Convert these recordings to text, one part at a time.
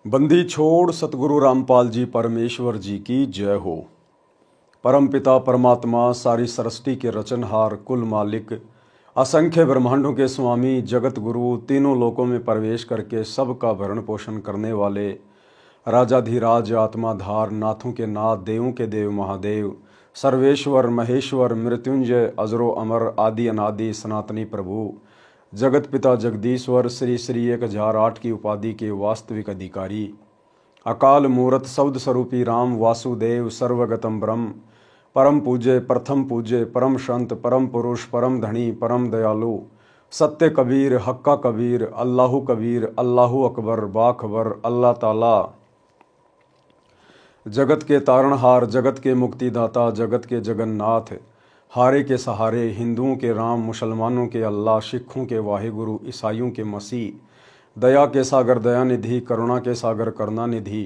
बंदी छोड़ सतगुरु रामपाल जी परमेश्वर जी की जय हो। परमपिता परमात्मा सारी सृष्टि के रचनहार कुल मालिक असंख्य ब्रह्मांडों के स्वामी जगत गुरु तीनों लोकों में प्रवेश करके सबका भरण पोषण करने वाले राजाधिराज आत्माधार नाथों के नाथ देवों के देव महादेव सर्वेश्वर महेश्वर मृत्युंजय अजरो अमर आदि अनादि सनातनी प्रभु जगत पिता जगदीश्वर श्री श्री 1008 की उपाधि के वास्तविक अधिकारी अकाल मूरत शब्द स्वरूपी राम वासुदेव सर्वगतम ब्रह्म परम पूज्य प्रथम पूज्य परम संत परम पुरुष परम धनी परम दयालु सत्य कबीर हक्का कबीर अल्लाहु कबीर अल्लाहु अकबर बाखबर अल्लाह ताला जगत के तारणहार जगत के मुक्तिदाता जगत के जगन्नाथ हारे के सहारे हिंदुओं के राम मुसलमानों के अल्लाह सिखों के वाहिगुरु ईसाइयों के मसीह दया के सागर दयानिधि करुणा के सागर करुणानिधि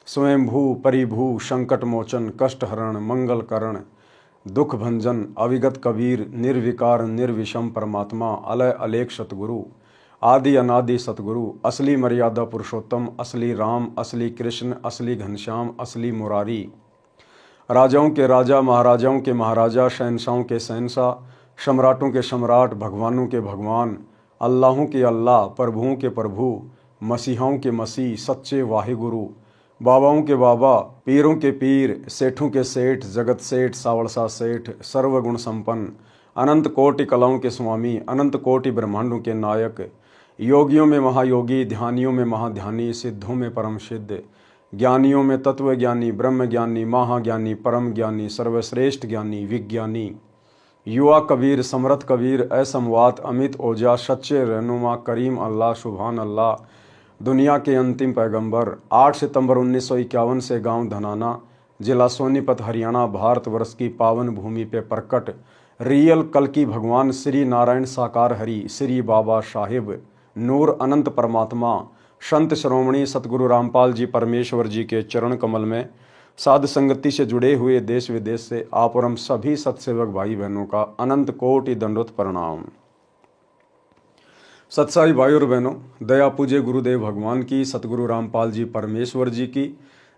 स्वयंभू परिभू संकट मोचन कष्ट हरण मंगल करण दुख भंजन अविगत कबीर निर्विकार निर्विषम परमात्मा अलय अलेख सतगुरु आदि अनादि सतगुरु असली मर्यादा पुरुषोत्तम असली राम असली कृष्ण असली घनश्याम असली मुरारी राजाओं के राजा महाराजाओं के महाराजा शहनशाहों के शहनशाह सम्राटों के सम्राट भगवानों के भगवान अल्लाहों के अल्लाह प्रभुओं के प्रभु मसीहाओं के मसीह सच्चे वाहिगुरु बाबाओं के बाबा पीरों के पीर सेठों के सेठ जगत सेठ सावड़सा सेठ सर्वगुण संपन्न अनंत कोटि कलाओं के स्वामी अनंत कोटि ब्रह्मांडों के नायक योगियों में महायोगी ध्यानियों में महाध्यानी सिद्धों में परम सिद्ध ज्ञानियों में तत्व ज्ञानी ब्रह्म ज्ञानी महाज्ञानी परम ज्ञानी सर्वश्रेष्ठ ज्ञानी विज्ञानी युवा कबीर समर्थ कबीर असमवात अमित ओजा सच्चे रहनुमा करीम अल्लाह सुभान अल्लाह दुनिया के अंतिम पैगंबर 8 सितंबर 1951 से गांव धनाना जिला सोनीपत हरियाणा भारतवर्ष की पावन भूमि पे प्रकट रियल कल्कि भगवान श्री नारायण साकार हरि श्री बाबा साहिब नूर अनंत परमात्मा संत श्रोमणी सतगुरु रामपाल जी परमेश्वर जी के चरण कमल में साध संगति से जुड़े हुए देश विदेश से आप और हम सभी सत्सेवक भाई बहनों का अनंत कोटि दंडोत प्रणाम। सत्साई भाई और बहनों, दया पूज्य गुरुदेव भगवान की सतगुरु रामपाल जी परमेश्वर जी की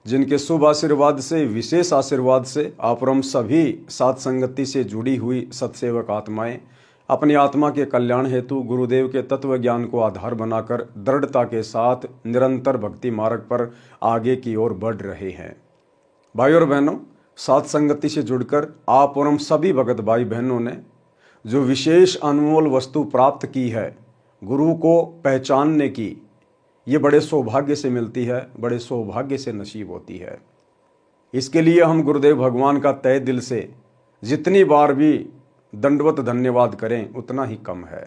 जिनके शुभ आशीर्वाद से विशेष आशीर्वाद से आप और हम सभी साध संगति से जुड़ी हुई सत्सेवक आत्माएं अपनी आत्मा के कल्याण हेतु गुरुदेव के तत्व ज्ञान को आधार बनाकर दृढ़ता के साथ निरंतर भक्ति मार्ग पर आगे की ओर बढ़ रहे हैं। भाई और बहनों, साध संगति से जुड़कर आप और हम सभी भगत भाई बहनों ने जो विशेष अनमोल वस्तु प्राप्त की है गुरु को पहचानने की, ये बड़े सौभाग्य से मिलती है, बड़े सौभाग्य से नसीब होती है। इसके लिए हम गुरुदेव भगवान का तहे दिल से जितनी बार भी दंडवत धन्यवाद करें उतना ही कम है।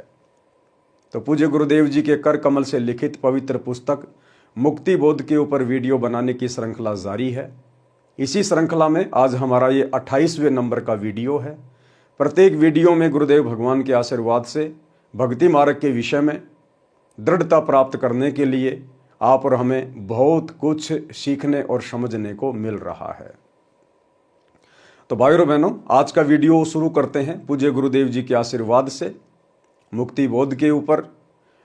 तो पूज्य गुरुदेव जी के कर कमल से लिखित पवित्र पुस्तक मुक्ति बोध के ऊपर वीडियो बनाने की श्रृंखला जारी है। इसी श्रृंखला में आज हमारा ये 28वें नंबर का वीडियो है। प्रत्येक वीडियो में गुरुदेव भगवान के आशीर्वाद से भक्ति मार्ग के विषय में दृढ़ता प्राप्त करने के लिए आप और हमें बहुत कुछ सीखने और समझने को मिल रहा है। तो भाई और बहनों, आज का वीडियो शुरू करते हैं पूज्य गुरुदेव जी के आशीर्वाद से मुक्ति बोध के ऊपर।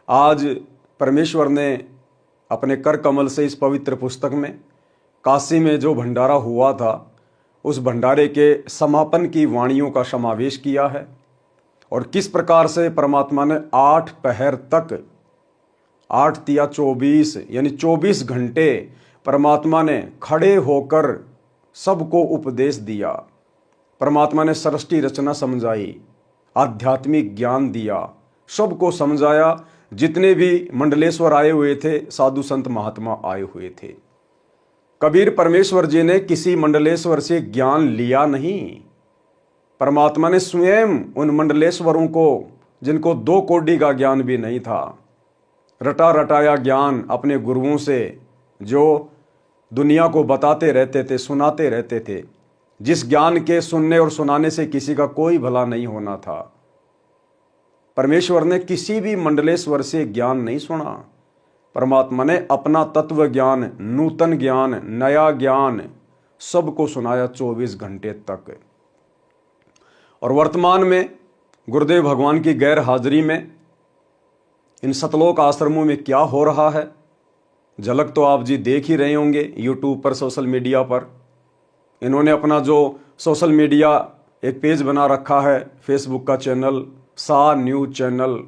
आज परमेश्वर ने अपने कर कमल से इस पवित्र पुस्तक में काशी में जो भंडारा हुआ था उस भंडारे के समापन की वाणियों का समावेश किया है और किस प्रकार से परमात्मा ने 8 पहर तक 8 तिया 24 यानी 24 घंटे परमात्मा ने खड़े होकर सबको उपदेश दिया। परमात्मा ने सृष्टि रचना समझाई, आध्यात्मिक ज्ञान दिया, सबको समझाया। जितने भी मंडलेश्वर आए हुए थे, साधु संत महात्मा आए हुए थे, कबीर परमेश्वर जी ने किसी मंडलेश्वर से ज्ञान लिया नहीं। परमात्मा ने स्वयं उन मंडलेश्वरों को, जिनको 2 कौड़ी का ज्ञान भी नहीं था, रटा रटाया ज्ञान अपने गुरुओं से जो दुनिया को बताते रहते थे, सुनाते रहते थे, जिस ज्ञान के सुनने और सुनाने से किसी का कोई भला नहीं होना था। परमेश्वर ने किसी भी मंडलेश्वर से ज्ञान नहीं सुना। परमात्मा ने अपना तत्व ज्ञान, नूतन ज्ञान, नया ज्ञान सबको सुनाया 24 घंटे तक। और वर्तमान में गुरुदेव भगवान की गैर हाजिरी में इन सतलोक आश्रमों में क्या हो रहा है झलक तो आप जी देख ही रहे होंगे यूट्यूब पर, सोशल मीडिया पर। इन्होंने अपना जो सोशल मीडिया एक पेज बना रखा है, फेसबुक का चैनल, सा न्यूज चैनल,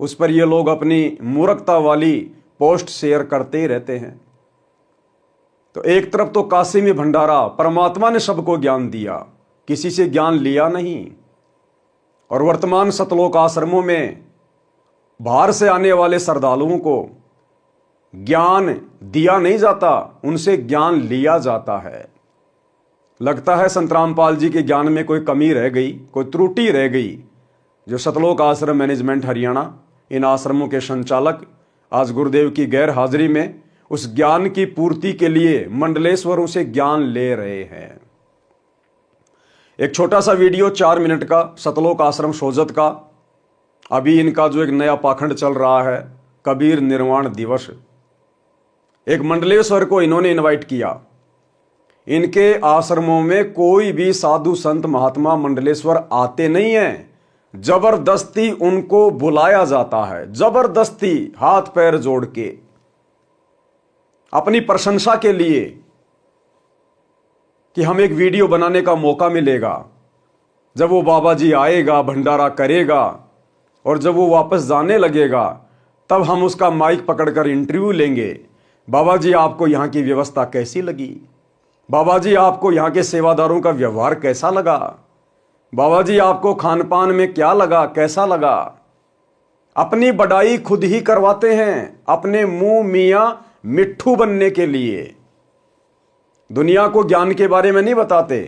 उस पर ये लोग अपनी मूर्खता वाली पोस्ट शेयर करते ही रहते हैं। तो एक तरफ तो काशी में भंडारा, परमात्मा ने सबको ज्ञान दिया, किसी से ज्ञान लिया नहीं। और वर्तमान सतलोक आश्रमों में बाहर से आने वाले श्रद्धालुओं को ज्ञान दिया नहीं जाता, उनसे ज्ञान लिया जाता है। लगता है संत रामपाल जी के ज्ञान में कोई कमी रह गई, कोई त्रुटि रह गई। जो सतलोक आश्रम मैनेजमेंट हरियाणा, इन आश्रमों के संचालक आज गुरुदेव की गैर हाजिरी में उस ज्ञान की पूर्ति के लिए मंडलेश्वरों से ज्ञान ले रहे हैं। एक छोटा सा वीडियो 4 मिनट का सतलोक आश्रम सोजत का। अभी इनका जो एक नया पाखंड चल रहा है, कबीर निर्वाण दिवस, एक मंडलेश्वर को इन्होंने इनवाइट किया। इनके आश्रमों में कोई भी साधु संत महात्मा मंडलेश्वर आते नहीं हैं, जबरदस्ती उनको बुलाया जाता है, जबरदस्ती हाथ पैर जोड़ के, अपनी प्रशंसा के लिए कि हम एक वीडियो बनाने का मौका मिलेगा। जब वो बाबा जी आएगा, भंडारा करेगा, और जब वो वापस जाने लगेगा, तब हम उसका माइक पकड़कर इंटरव्यू लेंगे। बाबा जी आपको यहाँ की व्यवस्था कैसी लगी? बाबा जी आपको यहाँ के सेवादारों का व्यवहार कैसा लगा? बाबा जी आपको खान पान में क्या लगा, कैसा लगा? अपनी बड़ाई खुद ही करवाते हैं, अपने मुंह मियां मिट्ठू बनने के लिए। दुनिया को ज्ञान के बारे में नहीं बताते,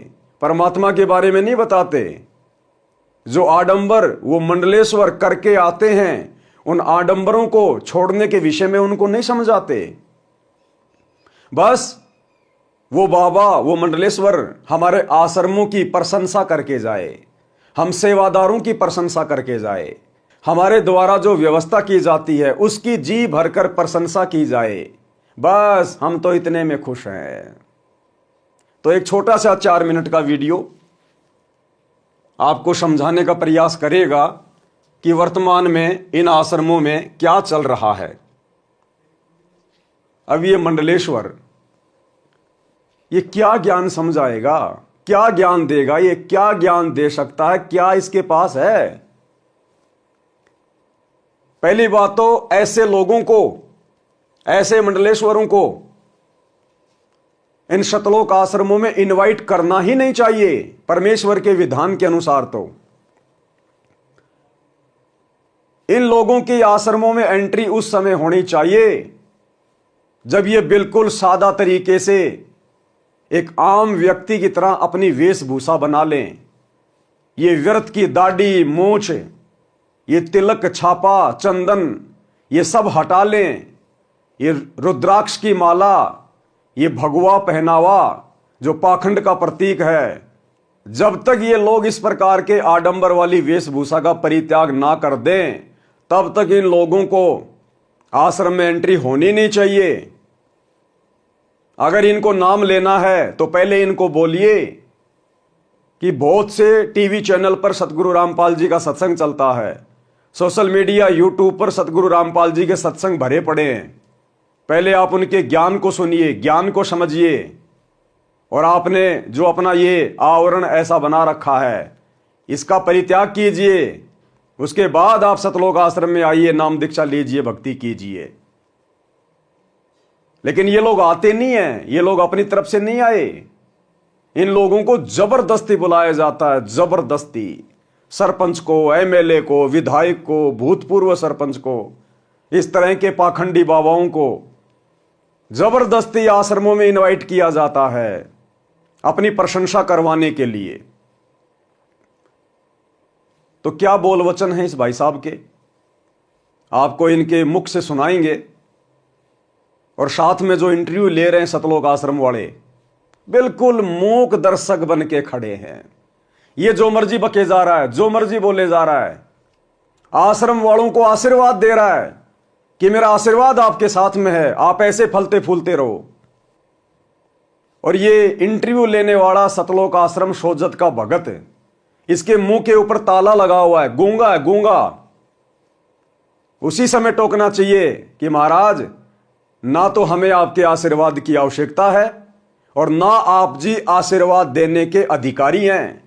परमात्मा के बारे में नहीं बताते। जो आडंबर वो मंडलेश्वर करके आते हैं, उन आडंबरों को छोड़ने के विषय में उनको नहीं समझाते। बस वो बाबा, वो मंडलेश्वर हमारे आश्रमों की प्रशंसा करके जाए, हम सेवादारों की प्रशंसा करके जाए, हमारे द्वारा जो व्यवस्था की जाती है उसकी जी भरकर प्रशंसा की जाए। बस हम तो इतने में खुश हैं। तो एक छोटा सा 4 मिनट का वीडियो आपको समझाने का प्रयास करेगा कि वर्तमान में इन आश्रमों में क्या चल रहा है। अब ये मंडलेश्वर ये क्या ज्ञान समझाएगा, क्या ज्ञान देगा, ये क्या ज्ञान दे सकता है, क्या इसके पास है? पहली बात तो ऐसे लोगों को, ऐसे मंडलेश्वरों को इन सतलोक आश्रमों में इनवाइट करना ही नहीं चाहिए परमेश्वर के विधान के अनुसार। तो इन लोगों की आश्रमों में एंट्री उस समय होनी चाहिए जब ये बिल्कुल सादा तरीके से एक आम व्यक्ति की तरह अपनी वेशभूषा बना लें। ये व्यर्थ की दाढ़ी, मूछ, ये तिलक, छापा, चंदन, ये सब हटा लें। ये रुद्राक्ष की माला, ये भगवा पहनावा जो पाखंड का प्रतीक है, जब तक ये लोग इस प्रकार के आडंबर वाली वेशभूषा का परित्याग ना कर दें, तब तक इन लोगों को आश्रम में एंट्री होनी नहीं चाहिए। अगर इनको नाम लेना है तो पहले इनको बोलिए कि बहुत से टीवी चैनल पर सतगुरु रामपाल जी का सत्संग चलता है, सोशल मीडिया यूट्यूब पर सतगुरु रामपाल जी के सत्संग भरे पड़े हैं। पहले आप उनके ज्ञान को सुनिए, ज्ञान को समझिए, और आपने जो अपना ये आवरण ऐसा बना रखा है इसका परित्याग कीजिए। उसके बाद आप सतलोक आश्रम में आइए, नाम दीक्षा लीजिए, भक्ति कीजिए। लेकिन ये लोग आते नहीं हैं, ये लोग अपनी तरफ से नहीं आए। इन लोगों को जबरदस्ती बुलाया जाता है, जबरदस्ती। सरपंच को, एमएलए को, विधायक को, भूतपूर्व सरपंच को, इस तरह के पाखंडी बाबाओं को जबरदस्ती आश्रमों में इनवाइट किया जाता है अपनी प्रशंसा करवाने के लिए। तो क्या बोल वचन है इस भाई साहब के, आपको इनके मुख से सुनाएंगे। और साथ में जो इंटरव्यू ले रहे हैं सतलोक आश्रम वाले, बिल्कुल मूक दर्शक बन के खड़े हैं। ये जो मर्जी बके जा रहा है, जो मर्जी बोले जा रहा है, आश्रम वालों को आशीर्वाद दे रहा है कि मेरा आशीर्वाद आपके साथ में है, आप ऐसे फलते फूलते रहो। और ये इंटरव्यू लेने वाला सतलोक आश्रम सोजत का भगत है, इसके मुंह के ऊपर ताला लगा हुआ है, गूंगा है, गूंगा। उसी समय टोकना चाहिए कि महाराज ना तो हमें आपके आशीर्वाद की आवश्यकता है और ना आप जी आशीर्वाद देने के अधिकारी हैं।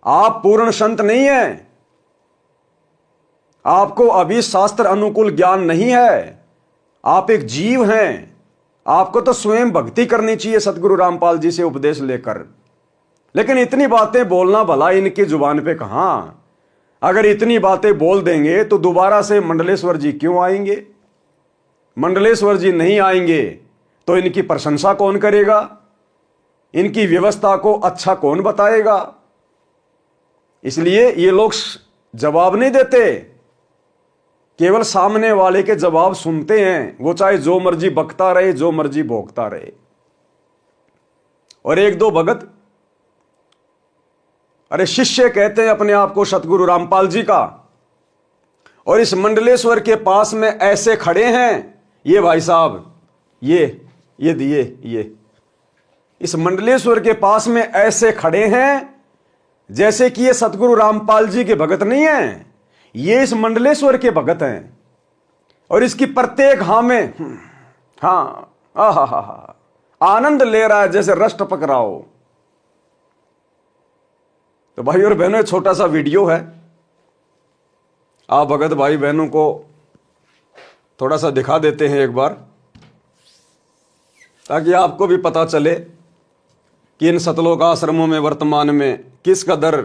आप पूर्ण संत नहीं हैं, आपको अभी शास्त्र अनुकूल ज्ञान नहीं है, आप एक जीव हैं। आपको तो स्वयं भक्ति करनी चाहिए सतगुरु रामपाल जी से उपदेश लेकर। लेकिन इतनी बातें बोलना भला इनकी जुबान पे कहां। अगर इतनी बातें बोल देंगे तो दोबारा से मंडलेश्वर जी क्यों आएंगे? मंडलेश्वर जी नहीं आएंगे तो इनकी प्रशंसा कौन करेगा? इनकी व्यवस्था को अच्छा कौन बताएगा? इसलिए ये लोग जवाब नहीं देते, केवल सामने वाले के जवाब सुनते हैं। वो चाहे जो मर्जी बकता रहे, जो मर्जी भोगता रहे। और एक दो भगत, अरे शिष्य कहते हैं अपने आप को सतगुरु रामपाल जी का, और इस मंडलेश्वर के पास में ऐसे खड़े हैं। ये भाई साहब, ये इस मंडलेश्वर के पास में ऐसे खड़े हैं जैसे कि ये सतगुरु रामपाल जी के भगत नहीं हैं, ये इस मंडलेश्वर के भगत हैं। और इसकी प्रत्येक हाँ में आनंद ले रहा है जैसे रस टपक रहा हो। तो भाई और बहनों, छोटा सा वीडियो है, आप भगत भाई बहनों को थोड़ा सा दिखा देते हैं एक बार, ताकि आपको भी पता चले कि इन सतलोक आश्रमों में वर्तमान में किस कदर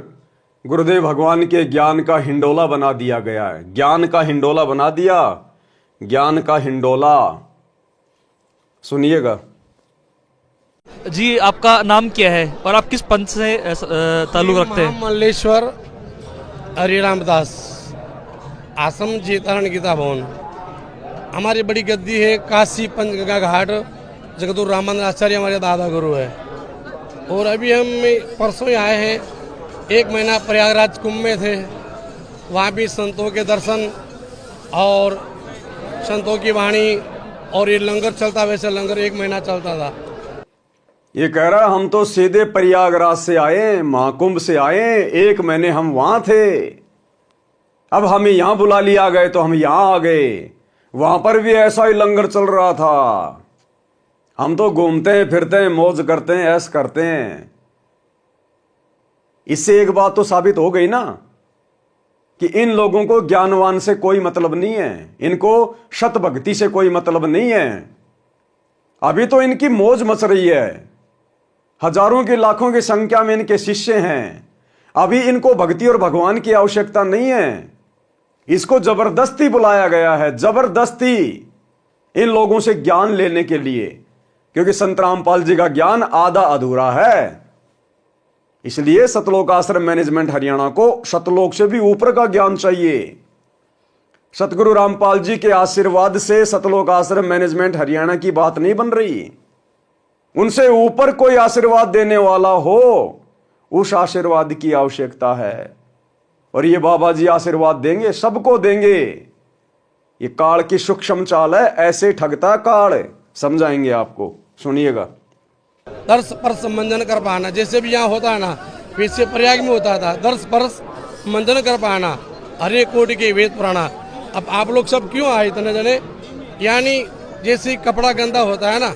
गुरुदेव भगवान के ज्ञान का हिंडोला बना दिया गया है। ज्ञान का हिंडोला बना दिया, ज्ञान का हिंडोला। सुनिएगा जी। आपका नाम क्या है और आप किस पंथ से ताल्लुक रखते हैं? मल्लेश्वर हरिरामदास, आश्रम जेतारण गीता भवन। हमारी बड़ी गद्दी है काशी पंचगंगा घाट। जगतगुरु रामानंद आचार्य हमारे दादा गुरु है। और अभी हम परसों ही आए हैं, 1 महीना प्रयागराज कुंभ में थे। वहाँ भी संतों के दर्शन और संतों की वाणी, और ये लंगर चलता, वैसे लंगर 1 महीना चलता था। ये कह रहा हम तो सीधे प्रयागराज से आए, महाकुंभ से आए, 1 महीने हम वहां थे, अब हमें यहां बुला लिया गए तो हम यहां आ गए। वहां पर भी ऐसा ही लंगर चल रहा था। हम तो घूमते हैं, फिरते हैं, मौज करते हैं, ऐश करते हैं। इससे एक बात तो साबित हो गई ना कि इन लोगों को ज्ञानवान से कोई मतलब नहीं है, इनको शत भक्ति से कोई मतलब नहीं है। अभी तो इनकी मौज मच रही है, हजारों की लाखों की संख्या में इनके शिष्य हैं। अभी इनको भक्ति और भगवान की आवश्यकता नहीं है। इसको जबरदस्ती बुलाया गया है, जबरदस्ती इन लोगों से ज्ञान लेने के लिए, क्योंकि संत रामपाल जी का ज्ञान आधा अधूरा है। इसलिए सतलोक आश्रम मैनेजमेंट हरियाणा को सतलोक से भी ऊपर का ज्ञान चाहिए। सतगुरु रामपाल जी के आशीर्वाद से सतलोक आश्रम मैनेजमेंट हरियाणा की बात नहीं बन रही। उनसे ऊपर कोई आशीर्वाद देने वाला हो, उस आशीर्वाद की आवश्यकता है। और ये बाबा जी आशीर्वाद देंगे, सबको देंगे। ये काल की सूक्ष्म चाल है, ऐसे ठगता काल। समझाएंगे आपको, सुनिएगा। दर्श परस मंजन कर पाना, जैसे भी यहाँ होता है ना, वैसे प्रयाग में होता था। दर्श परस मंजन कर पाना, हरे कोटि के वेद पुराना। अब आप लोग सब क्यों आए इतने जने? यानी जैसे कपड़ा गंदा होता है ना,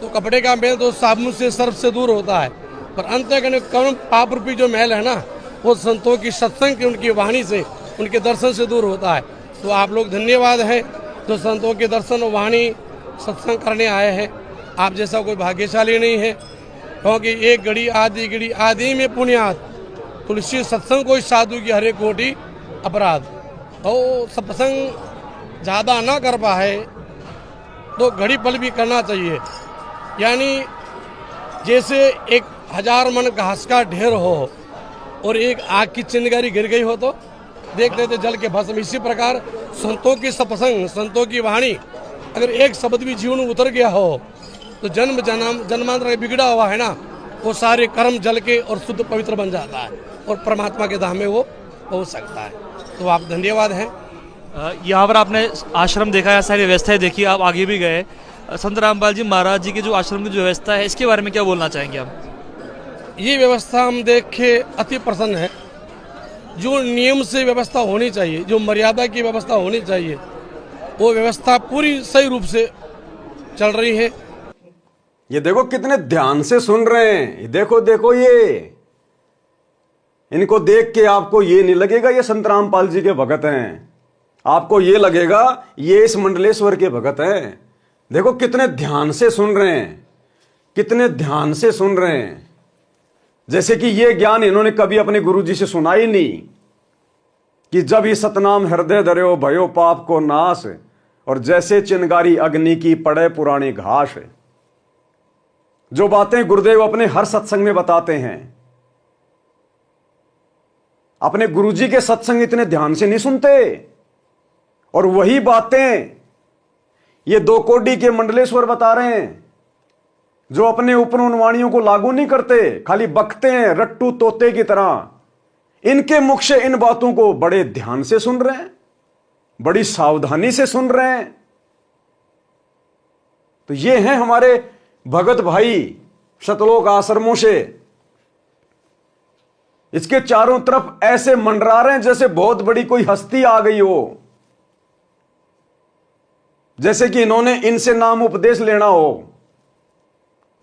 तो कपड़े का मैल तो साबुन से, सर्फ से दूर होता है, पर अंतःकरण कर्म पाप रूपी जो मैल है ना, वो संतों की सत्संग की, उनकी वाणी से, उनके दर्शन से दूर होता है। तो आप लोग धन्यवाद हैं जो संतों के दर्शन और वाणी सत्संग करने आए हैं। आप जैसा कोई भाग्यशाली नहीं है, क्योंकि एक घड़ी आदि में पुण्यात, तुलसी सत्संग कोई साधु की हरे कोटि अपराध। और सत्संग ज़्यादा ना कर पाए तो घड़ी पल भी करना चाहिए। यानी जैसे 1000 मन घास का ढेर हो और एक आग की चिंगारी गिर गई हो तो देखते थे जल के भस्म। इसी प्रकार संतों की सत्संग, संतों की वाणी, अगर एक शब्द भी जीवन में उतर गया हो तो जन्मांतर बिगड़ा हुआ है ना, वो सारे कर्म जल के और शुद्ध पवित्र बन जाता है और परमात्मा के धाम में वो पहुंच सकता है। तो आप धन्यवाद हैं। यहाँ पर आपने आश्रम देखा है, सारी व्यवस्थाएं देखी, आप आगे भी गए। संत रामपाल जी महाराज जी के जो आश्रम की जो व्यवस्था है, इसके बारे में क्या बोलना चाहेंगे आप? ये व्यवस्था हम देख के अति प्रसन्न है। जो नियम से व्यवस्था होनी चाहिए, जो मर्यादा की व्यवस्था होनी चाहिए, वो व्यवस्था पूरी सही रूप से चल रही है। ये देखो कितने ध्यान से सुन रहे हैं, ये देखो देखो, ये इनको देख के आपको ये नहीं लगेगा ये संत रामपाल जी के भगत हैं, आपको ये लगेगा ये इस मंडलेश्वर के भगत हैं। देखो कितने ध्यान से सुन रहे हैं, कितने ध्यान से सुन रहे हैं, जैसे कि ये ज्ञान इन्होंने कभी अपने गुरु जी से सुना ही नहीं कि जब ये सतनाम हृदय धर्यो भयो पाप को नाश, और जैसे चिंगारी अग्नि की पड़े पुरानी घास। जो बातें गुरुदेव अपने हर सत्संग में बताते हैं, अपने गुरुजी के सत्संग इतने ध्यान से नहीं सुनते, और वही बातें ये दो कोडी के मंडलेश्वर बता रहे हैं, जो अपने ऊपर उन वाणियों को लागू नहीं करते, खाली बकते हैं रट्टू तोते की तरह। इनके मुख से इन बातों को बड़े ध्यान से सुन रहे हैं, बड़ी सावधानी से सुन रहे हैं। तो ये हैं हमारे भगत भाई सतलोक आश्रमों से। इसके चारों तरफ ऐसे मंडरा रहे हैं जैसे बहुत बड़ी कोई हस्ती आ गई हो, जैसे कि इन्होंने इनसे नाम उपदेश लेना हो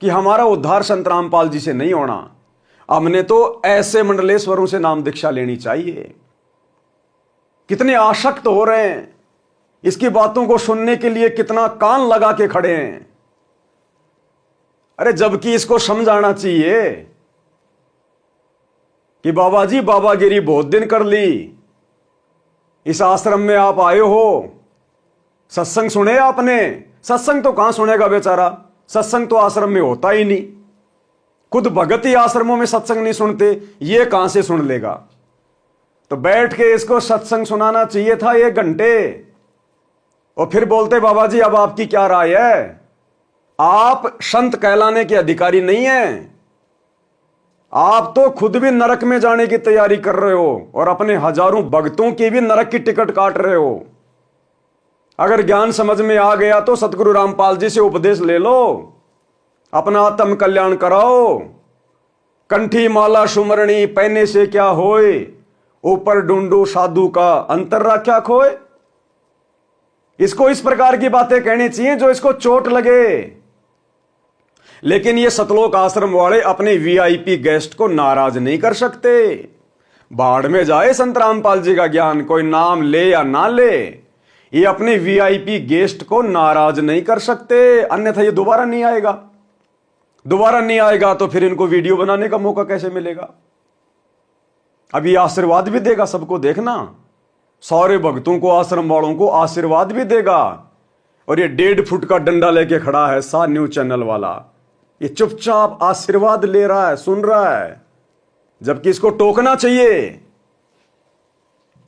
कि हमारा उद्धार संत रामपाल जी से नहीं होना, हमने तो ऐसे मंडलेश्वरों से नाम दीक्षा लेनी चाहिए। कितने आसक्त हो रहे हैं, इसकी बातों को सुनने के लिए कितना कान लगा के खड़े हैं। अरे जबकि इसको समझाना चाहिए कि बाबा जी बाबागिरी बहुत दिन कर ली, इस आश्रम में आप आए हो, सत्संग सुने आपने? सत्संग तो कहां सुनेगा बेचारा, सत्संग तो आश्रम में होता ही नहीं। खुद भगत ही आश्रमों में सत्संग नहीं सुनते, ये कहां से सुन लेगा? तो बैठ के इसको सत्संग सुनाना चाहिए था 1 घंटे, और फिर बोलते बाबा जी अब आपकी क्या राय है? आप संत कहलाने के अधिकारी नहीं हैं, आप तो खुद भी नरक में जाने की तैयारी कर रहे हो और अपने हजारों भक्तों की भी नरक की टिकट काट रहे हो। अगर ज्ञान समझ में आ गया तो सतगुरु रामपाल जी से उपदेश ले लो, अपना आत्म कल्याण कराओ। कंठी माला सुमरणी पहने से क्या होए, ऊपर ढूंढो साधु का अंतर राख्या खोए। इसको इस प्रकार की बातें कहनी चाहिए जो इसको चोट लगे। लेकिन ये सतलोक आश्रम वाले अपने वीआईपी गेस्ट को नाराज नहीं कर सकते। बाढ़ में जाए संत रामपाल जी का ज्ञान, कोई नाम ले या ना ले, ये अपने वीआईपी गेस्ट को नाराज नहीं कर सकते, अन्यथा ये दोबारा नहीं आएगा। दोबारा नहीं आएगा तो फिर इनको वीडियो बनाने का मौका कैसे मिलेगा? अभी आशीर्वाद भी देगा सबको, देखना, सारे भक्तों को, आश्रम वालों को आशीर्वाद भी देगा। और ये 1.5 फुट का डंडा लेके खड़ा है सा न्यूज चैनल वाला, ये चुपचाप आशीर्वाद ले रहा है, सुन रहा है, जबकि इसको टोकना चाहिए।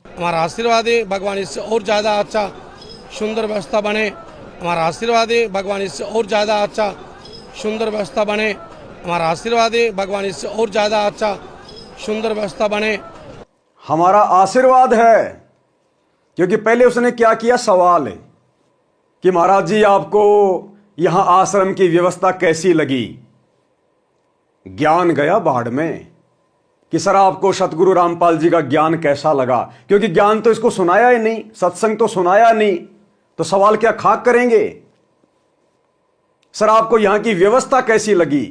हमारा आशीर्वाद है भगवान इससे और ज़्यादा अच्छा सुंदर व्यवस्था बने। हमारा आशीर्वाद है भगवान इससे और ज़्यादा अच्छा सुंदर व्यवस्था बने। हमारा आशीर्वाद है भगवान इससे और ज़्यादा अच्छा सुंदर व्यवस्था बने। हमारा आशीर्वाद है, क्योंकि पहले उसने क्या किया, सवाल है कि महाराज जी आपको यहां आश्रम की व्यवस्था कैसी लगी? ज्ञान गया बाढ़ में कि सर आपको सतगुरु रामपाल जी का ज्ञान कैसा लगा? क्योंकि ज्ञान तो इसको सुनाया ही नहीं, सत्संग तो सुनाया नहीं, तो सवाल क्या खाक करेंगे? सर आपको यहां की व्यवस्था कैसी लगी?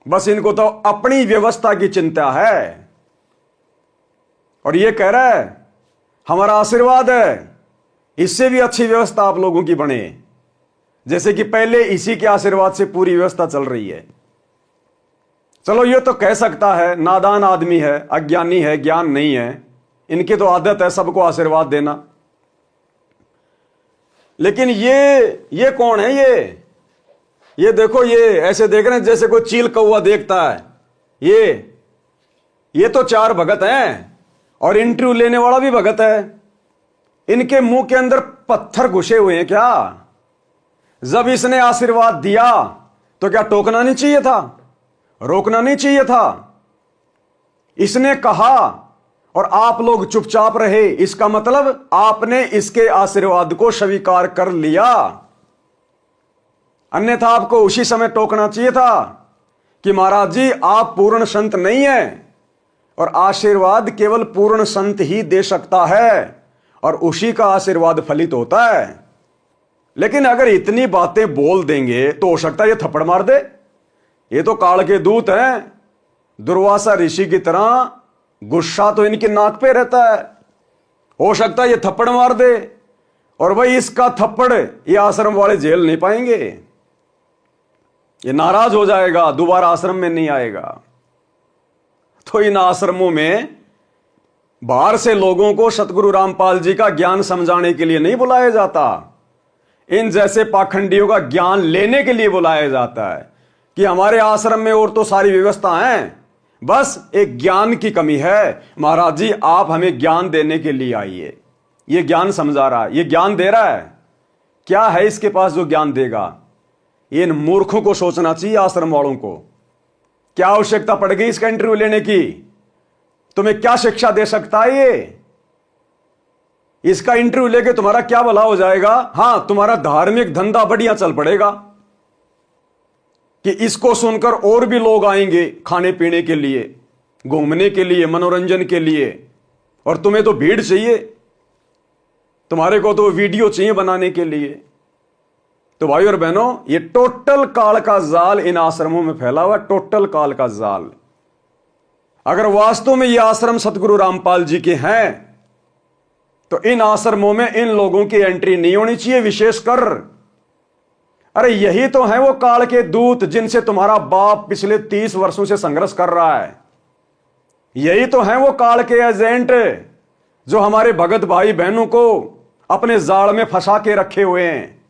बस इनको तो अपनी व्यवस्था की चिंता है। और ये कह रहा है हमारा आशीर्वाद है इससे भी अच्छी व्यवस्था आप लोगों की बने, जैसे कि पहले इसी के आशीर्वाद से पूरी व्यवस्था चल रही है। चलो ये तो कह सकता है, नादान आदमी है, अज्ञानी है, ज्ञान नहीं है, इनकी तो आदत है सबको आशीर्वाद देना। लेकिन ये कौन है? ये देखो, ये ऐसे देख रहे हैं जैसे कोई चील कौवा देखता है। ये तो 4 भगत हैं और इंटरव्यू लेने वाला भी भगत है। इनके मुंह के अंदर पत्थर घुसे हुए हैं क्या? जब इसने आशीर्वाद दिया तो क्या टोकना नहीं चाहिए था? रोकना नहीं चाहिए था? इसने कहा और आप लोग चुपचाप रहे, इसका मतलब आपने इसके आशीर्वाद को स्वीकार कर लिया। अन्यथा आपको उसी समय टोकना चाहिए था कि महाराज जी आप पूर्ण संत नहीं हैं और आशीर्वाद केवल पूर्ण संत ही दे सकता है और उसी का आशीर्वाद फलित होता है। लेकिन अगर इतनी बातें बोल देंगे तो हो सकता है ये थप्पड़ मार दे। ये तो काल के दूत हैं, दुर्वासा ऋषि की तरह गुस्सा तो इनकी नाक पे रहता है। हो सकता है ये थप्पड़ मार दे, और भाई इसका थप्पड़ ये आश्रम वाले झेल नहीं पाएंगे, ये नाराज हो जाएगा, दोबारा आश्रम में नहीं आएगा। तो इन आश्रमों में बाहर से लोगों को सतगुरु रामपाल जी का ज्ञान समझाने के लिए नहीं बुलाया जाता, इन जैसे पाखंडियों का ज्ञान लेने के लिए बुलाया जाता है कि हमारे आश्रम में और तो सारी व्यवस्था है, बस एक ज्ञान की कमी है। महाराज जी आप हमें ज्ञान देने के लिए आइए। ये ज्ञान समझा रहा है, ये ज्ञान दे रहा है, क्या है इसके पास जो ज्ञान देगा? इन मूर्खों को सोचना चाहिए, आश्रम वालों को। क्या आवश्यकता पड़ गई इसका इंटरव्यू लेने की? तुम्हें क्या शिक्षा दे सकता है ये? इसका इंटरव्यू लेके तुम्हारा क्या भला हो जाएगा? हां, तुम्हारा धार्मिक धंधा बढ़िया चल पड़ेगा कि इसको सुनकर और भी लोग आएंगे खाने पीने के लिए, घूमने के लिए, मनोरंजन के लिए। और तुम्हें तो भीड़ चाहिए, तुम्हारे को तो वीडियो चाहिए बनाने के लिए। तो भाई और बहनों, ये टोटल काल का जाल इन आश्रमों में फैला हुआ, टोटल काल का जाल। अगर वास्तव में ये आश्रम सतगुरु रामपाल जी के हैं तो इन आश्रमों में इन लोगों की एंट्री नहीं होनी चाहिए, विशेषकर। अरे यही तो है वो काल के दूत जिनसे तुम्हारा बाप पिछले 30 वर्षों से संघर्ष कर रहा है। यही तो है वो काल के एजेंट जो हमारे भगत भाई बहनों को अपने जाल में फंसा के रखे हुए हैं,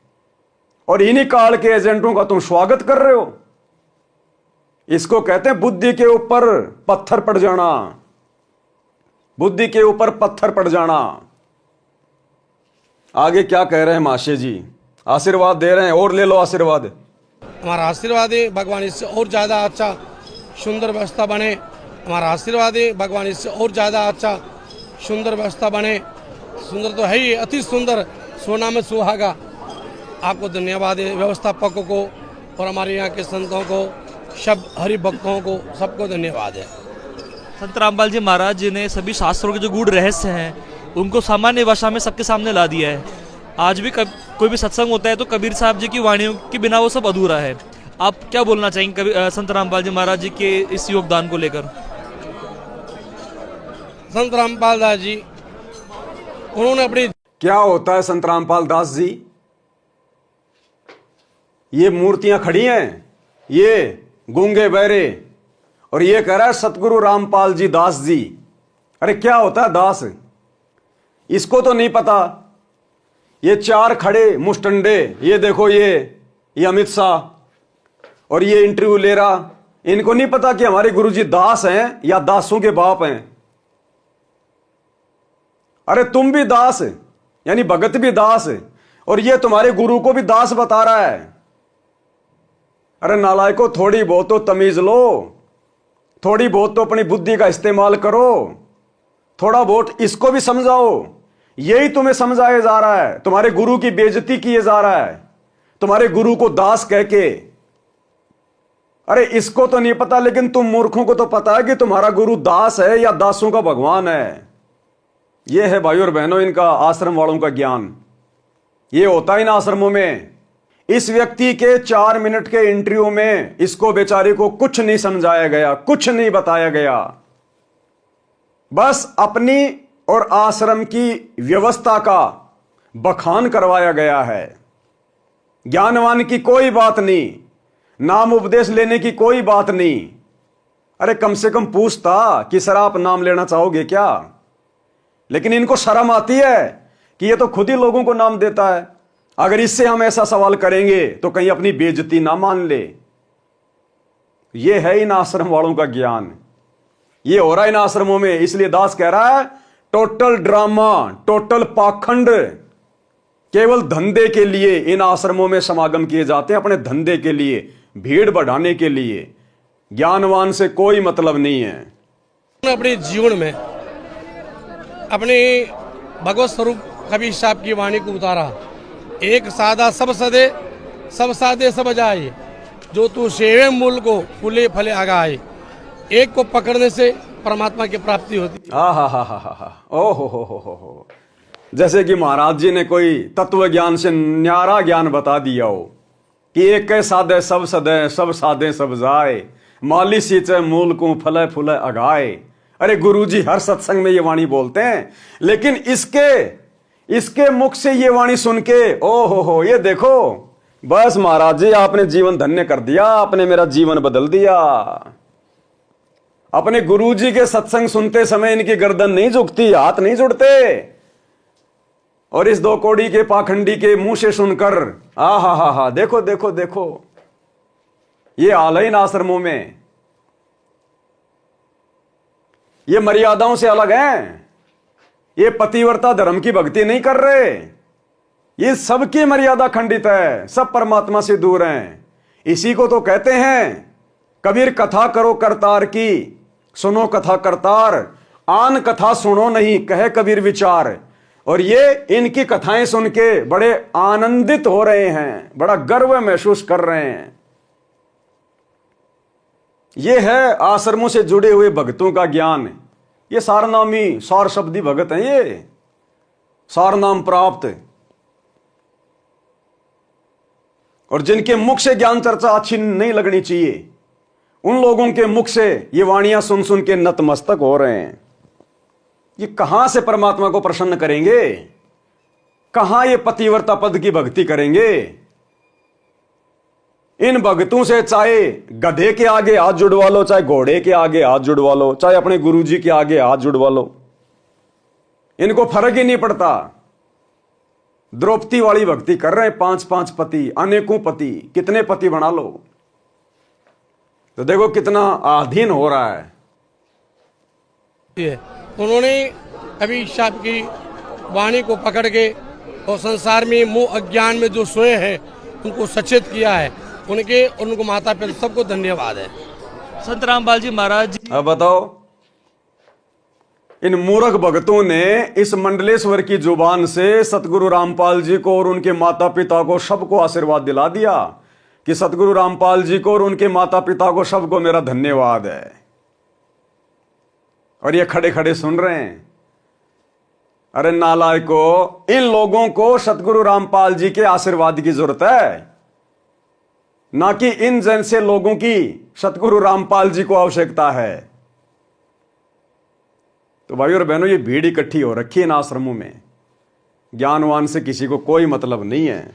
और इन्हीं काल के एजेंटों का तुम स्वागत कर रहे हो। इसको कहते हैं बुद्धि के ऊपर पत्थर पड़ जाना, बुद्धि के ऊपर पत्थर पड़ जाना। आगे क्या कह रहे हैं महाशय जी? आशीर्वाद दे रहे हैं, और ले लो आशीर्वाद। हमारा आशीर्वाद है भगवान इससे और ज़्यादा अच्छा सुंदर व्यवस्था बने। हमारा आशीर्वाद है भगवान इससे और ज़्यादा अच्छा सुंदर व्यवस्था बने। सुंदर तो है ही, अति सुंदर, सोना में सुहागा। आपको धन्यवाद है, व्यवस्थापकों को और हमारे यहाँ के संतों को, सब हरि भक्तों को, सबको धन्यवाद है। संत रामपाल जी महाराज जी ने सभी शास्त्रों के जो गूढ़ रहस्य हैं उनको सामान्य भाषा में सबके सामने ला दिया है। आज भी कोई भी सत्संग होता है तो कबीर साहब जी की वाणियों के बिना वो सब अधूरा है। आप क्या बोलना चाहेंगे संत रामपाल जी महाराज जी के इस योगदान को लेकर? संत रामपाल दास जी, उन्होंने अपनी, क्या होता है संत रामपाल दास जी? ये मूर्तियां खड़ी हैं, ये गूंगे बहरे, और ये कह रहा है सतगुरु रामपाल जी दास जी। अरे क्या होता है दास? इसको तो नहीं पता। ये चार खड़े मुस्टंडे, ये देखो, ये अमित शाह, और ये इंटरव्यू ले रहा, इनको नहीं पता कि हमारे गुरुजी दास हैं या दासों के बाप हैं। अरे तुम भी दास, यानी भगत भी दास, और ये तुम्हारे गुरु को भी दास बता रहा है। अरे नालायको, थोड़ी बहुत तो तमीज लो, थोड़ी बहुत तो अपनी बुद्धि का इस्तेमाल करो, थोड़ा बहुत इसको भी समझाओ। यही तुम्हें समझाया जा रहा है, तुम्हारे गुरु की बेइज्जती किए जा रहा है, तुम्हारे गुरु को दास कह के। अरे इसको तो नहीं पता, लेकिन तुम मूर्खों को तो पता है कि तुम्हारा गुरु दास है या दासों का भगवान है। यह है भाई और बहनों इनका, आश्रम वालों का ज्ञान। यह होता है इन आश्रमों में। इस व्यक्ति के 4 मिनट के इंटरव्यू में इसको बेचारे को कुछ नहीं समझाया गया, कुछ नहीं बताया गया, बस अपनी और आश्रम की व्यवस्था का बखान करवाया गया है। ज्ञानवान की कोई बात नहीं, नाम उपदेश लेने की कोई बात नहीं। अरे कम से कम पूछता कि सर आप नाम लेना चाहोगे क्या? लेकिन इनको शर्म आती है कि ये तो खुद ही लोगों को नाम देता है। अगर इससे हम ऐसा सवाल करेंगे तो कहीं अपनी बेइज्जती ना मान ले। ये है इन आश्रम वालों का ज्ञान, ये हो रहा है इन आश्रमों में। इसलिए दास कह रहा है टोटल ड्रामा, टोटल पाखंड, केवल धंधे के लिए इन आश्रमों में समागम किए जाते हैं, अपने धंधे के लिए, भीड़ बढ़ाने के लिए। ज्ञानवान से कोई मतलब नहीं है। अपने जीवन में अपने भगवत स्वरूप कबीर साहब की वाणी को उतारा। एक सादा सब सदे, सब सादे सब जाए, जो तू सेवे मूल को फूले फले आगाए। एक को पकड़ने से परमात्मा की प्राप्ति होती। हा, ओ हो। जैसे कि महाराज जी ने कोई तत्व ज्ञान से न्यारा ज्ञान बता दिया हो कि एक कै साधे सब सदे, सब साधे सब जाए, माली सींचे मूल को फले फूले अगाए। अरे गुरुजी हर सत्संग में ये वाणी बोलते हैं, लेकिन इसके मुख से ये वाणी सुन के ओ हो ये देखो, बस महाराज जी आपने जीवन धन्य कर दिया, आपने मेरा जीवन बदल दिया। अपने गुरुजी के सत्संग सुनते समय इनकी गर्दन नहीं झुकती, हाथ नहीं जुड़ते, और इस 2 कौड़ी के पाखंडी के मुंह से सुनकर हा देखो देखो देखो, ये हाल है इन आश्रमों में। ये मर्यादाओं से अलग हैं, ये पतिव्रता धर्म की भक्ति नहीं कर रहे, ये सबकी मर्यादा खंडित है, सब परमात्मा से दूर हैं। इसी को तो कहते हैं कबीर कथा करो करतार की, सुनो कथा करतार, आन कथा सुनो नहीं कहे कबीर विचार। और ये इनकी कथाएं सुन के बड़े आनंदित हो रहे हैं, बड़ा गर्व महसूस कर रहे हैं। ये है आश्रमों से जुड़े हुए भक्तों का ज्ञान। ये सारनामी सार शब्दी भगत हैं, ये सार नाम प्राप्त, और जिनके मुख से ज्ञान चर्चा अच्छी नहीं लगनी चाहिए, उन लोगों के मुख से ये वाणियां सुन सुन के नतमस्तक हो रहे हैं। ये कहां से परमात्मा को प्रसन्न करेंगे, कहां ये पतिव्रता पद की भक्ति करेंगे। इन भक्तों से चाहे गधे के आगे हाथ जुड़वा लो, चाहे घोड़े के आगे हाथ जुड़वा लो, चाहे अपने गुरुजी के आगे हाथ जुड़वा लो, इनको फर्क ही नहीं पड़ता। द्रौपदी वाली भक्ति कर रहे हैं, 5-5 पति, अनेकों पति, कितने पति बना लो, तो देखो कितना आधीन हो रहा है। उन्होंने कबीर साहब की वाणी को पकड़ के और संसार में मोह अज्ञान में जो सोए हैं उनको सचेत किया है, उनको माता पिता सबको धन्यवाद है। संत रामपाल जी महाराज जी, अब बताओ, इन मूर्ख भक्तों ने इस मंडलेश्वर की जुबान से सतगुरु रामपाल जी को और उनके माता पिता को सबको आशीर्वाद दिला दिया कि सतगुरु रामपाल जी को और उनके माता पिता को सबको मेरा धन्यवाद है। और ये खड़े खड़े सुन रहे हैं। अरे नालायको, इन लोगों को सतगुरु रामपाल जी के आशीर्वाद की जरूरत है, ना कि इन जैसे लोगों की सतगुरु रामपाल जी को आवश्यकता है। तो भाई और बहनों, ये भीड़ इकट्ठी हो रखी है इन आश्रमों में, ज्ञानवान से किसी को कोई मतलब नहीं है।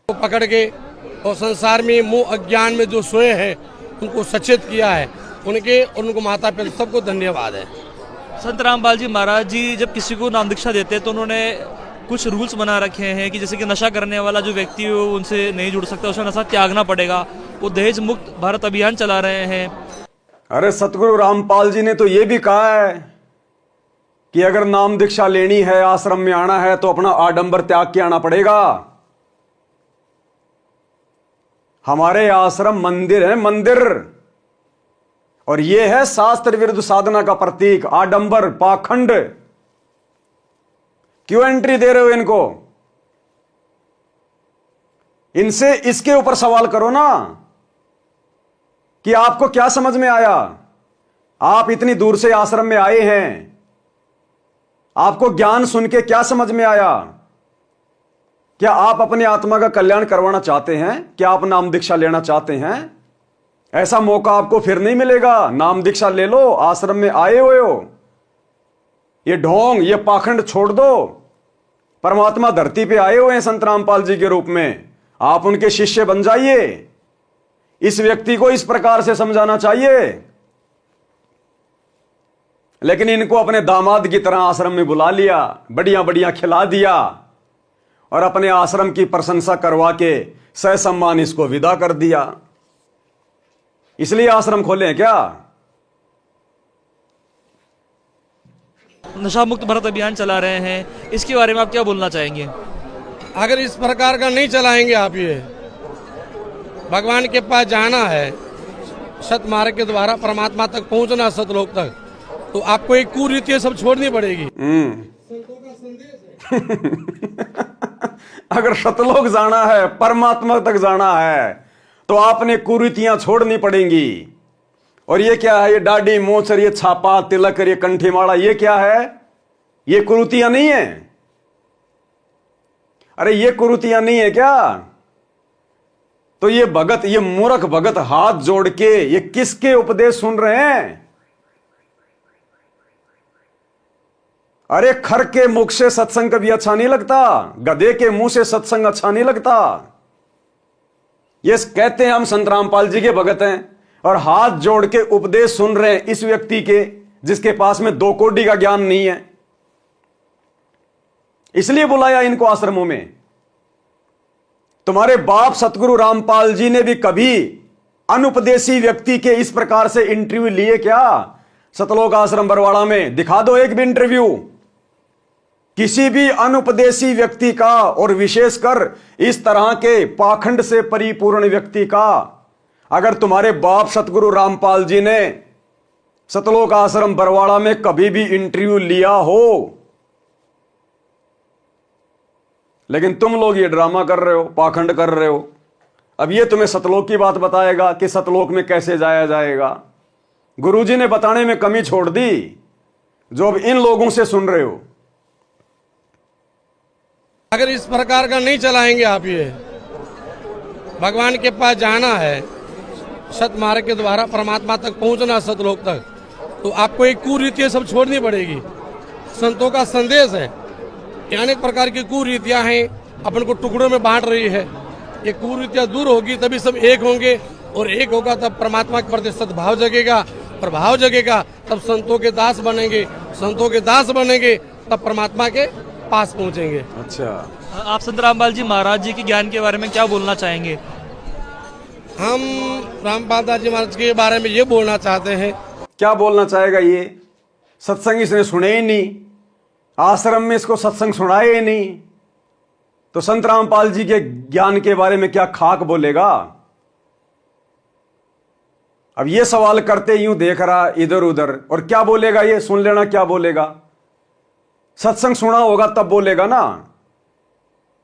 पकड़ के और संसार में मोह अज्ञान में जो सोए हैं उनको सचेत किया है, उनको माता पिता सबको धन्यवाद है। संत रामपाल जी महाराज जी जब किसी को नाम दीक्षा देते हैं तो उन्होंने कुछ रूल्स बना रखे हैं कि जैसे कि नशा करने वाला जो व्यक्ति हो उनसे नहीं जुड़ सकता, उसे नशा त्यागना पड़ेगा। वो दहेज मुक्त भारत अभियान चला रहे हैं। अरे सतगुरु रामपाल जी ने तो ये भी कहा है कि अगर नाम दीक्षा लेनी है, आश्रम में आना है, तो अपना आडंबर त्याग के आना पड़ेगा। हमारे आश्रम मंदिर है, मंदिर, और यह है शास्त्र विरुद्ध साधना का प्रतीक, आडंबर, पाखंड। क्यों एंट्री दे रहे हो इनको? इनसे इसके ऊपर सवाल करो ना कि आपको क्या समझ में आया। आप इतनी दूर से आश्रम में आए हैं, आपको ज्ञान सुन के क्या समझ में आया? क्या आप अपनी आत्मा का कल्याण करवाना चाहते हैं? क्या आप नाम दीक्षा लेना चाहते हैं? ऐसा मौका आपको फिर नहीं मिलेगा। नाम दीक्षा ले लो, आश्रम में आए हुए हो, ये ढोंग, ये पाखंड छोड़ दो। परमात्मा धरती पे आए हुए हैं संत रामपाल जी के रूप में, आप उनके शिष्य बन जाइए। इस व्यक्ति को इस प्रकार से समझाना चाहिए। लेकिन इनको अपने दामाद की तरह आश्रम में बुला लिया, बढ़िया बढ़िया खिला दिया और अपने आश्रम की प्रशंसा करवा के सह सम्मान इसको विदा कर दिया। इसलिए आश्रम खोले हैं क्या? नशा मुक्त भारत अभियान चला रहे हैं, इसके बारे में आप क्या बोलना चाहेंगे? अगर इस प्रकार का नहीं चलाएंगे आप, ये भगवान के पास जाना है, सत मार्ग के द्वारा परमात्मा तक पहुंचना, सतलोक तक, तो आपको एक कुरीति सब छोड़नी पड़ेगी। अगर सतलोक जाना है, परमात्मा तक जाना है, तो आपने कुरीतियां छोड़नी पड़ेंगी। और ये क्या है? ये दाढ़ी, मोछ, ये छापा, तिलक, ये कंठी माला, ये क्या है? ये कुरीतियां नहीं है? अरे ये कुरीतियां नहीं है क्या? तो ये भगत, ये मूर्ख भगत हाथ जोड़ के ये किसके उपदेश सुन रहे हैं? अरे खर के मुख से सत्संग कभी अच्छा नहीं लगता, गधे के मुंह से सत्संग अच्छा नहीं लगता। ये कहते हैं हम संत रामपाल जी के भगत हैं और हाथ जोड़ के उपदेश सुन रहे हैं इस व्यक्ति के जिसके पास में 2 कौड़ी का ज्ञान नहीं है। इसलिए बुलाया इनको आश्रमों में। तुम्हारे बाप सतगुरु रामपाल जी ने भी कभी अनुपदेशी व्यक्ति के इस प्रकार से इंटरव्यू लिए क्या? सतलोक आश्रम बरवाड़ा में दिखा दो एक भी इंटरव्यू किसी भी अनुपदेशी व्यक्ति का, और विशेषकर इस तरह के पाखंड से परिपूर्ण व्यक्ति का। अगर तुम्हारे बाप सतगुरु रामपाल जी ने सतलोक आश्रम बरवाड़ा में कभी भी इंटरव्यू लिया हो, लेकिन तुम लोग ये ड्रामा कर रहे हो, पाखंड कर रहे हो। अब ये तुम्हें सतलोक की बात बताएगा कि सतलोक में कैसे जाया जाएगा। गुरुजी ने बताने में कमी छोड़ दी जो अब इन लोगों से सुन रहे हो। अगर इस प्रकार का नहीं चलाएंगे आप, ये भगवान के पास जाना है, सतमार्ग के द्वारा परमात्मा तक पहुंचना, सतलोक तक, तो आपको एक कुरीतियां सब छोड़नी पड़ेगी। संतों का संदेश है, ये अनेक प्रकार की कुरीतियां हैं, अपन को टुकड़ों में बांट रही है। ये कुरीतियां दूर होगी तभी सब एक होंगे, और एक होगा तब परमात्मा के प्रति सद्भाव जगेगा, प्रभाव जगेगा, तब संतों के दास बनेंगे, संतों के दास बनेंगे तब परमात्मा के पास पहुंचेंगे। अच्छा, आप संत रामपाल जी महाराज जी के ज्ञान के बारे में क्या बोलना चाहेंगे? हम रामपाल दास जी महाराज के बारे में ये बोलना चाहते हैं। क्या बोलना चाहेगा ये? सत्संग इसने सुने ही नहीं, आश्रम में इसको सत्संग सुनाए ही नहीं, तो संत रामपाल जी के ज्ञान के बारे में क्या खाक बोलेगा? अब ये सवाल करते यूं देख रहा इधर उधर, और क्या बोलेगा ये? सुन लेना क्या बोलेगा। सत्संग सुना होगा तब बोलेगा ना।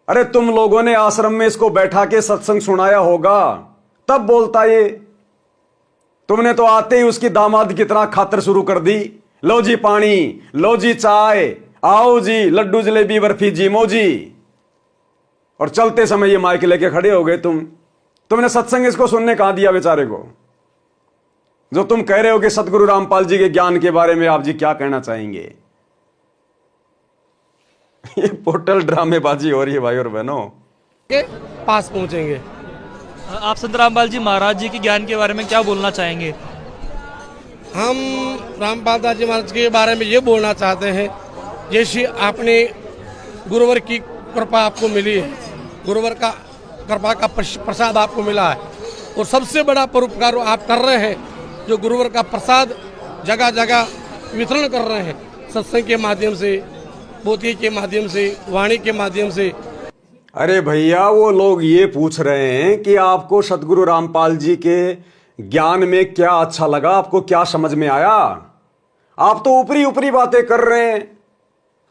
अरे तुम लोगों ने आश्रम में इसको बैठा के सत्संग सुनाया होगा तब बोलता ये। तुमने तो आते ही उसकी दामाद की तरह खातर शुरू कर दी। लो जी पानी, लो जी चाय, आओ जी लड्डू जलेबी बर्फी जीमो जी, और चलते समय ये माइक लेके खड़े हो गए। तुमने सत्संग इसको सुनने कहां दिया बेचारे को? जो तुम कह रहे हो कि सतगुरु रामपाल जी के ज्ञान के बारे में आप जी क्या कहना चाहेंगे? ये पोर्टल ड्रामेबाजी हो रही है भाई और बहनों। के पास पहुंचेंगे। आप संत रामपाल जी महाराज जी के ज्ञान के बारे में क्या बोलना चाहेंगे? हम रामपाल दास जी महाराज के बारे में ये बोलना चाहते हैं, जैसे आपने गुरुवर की कृपा आपको मिली है, गुरुवर का कृपा का प्रसाद आपको मिला है, और सबसे बड़ा परोपकार आप कर रहे हैं, जो गुरुवर का प्रसाद जगह जगह वितरण कर रहे हैं, सत्संग के माध्यम से, पोथी के माध्यम से, वाणी के माध्यम से। अरे भैया, वो लोग ये पूछ रहे हैं कि आपको सतगुरु रामपाल जी के ज्ञान में क्या अच्छा लगा, आपको क्या समझ में आया? आप तो ऊपरी ऊपरी बातें कर रहे हैं,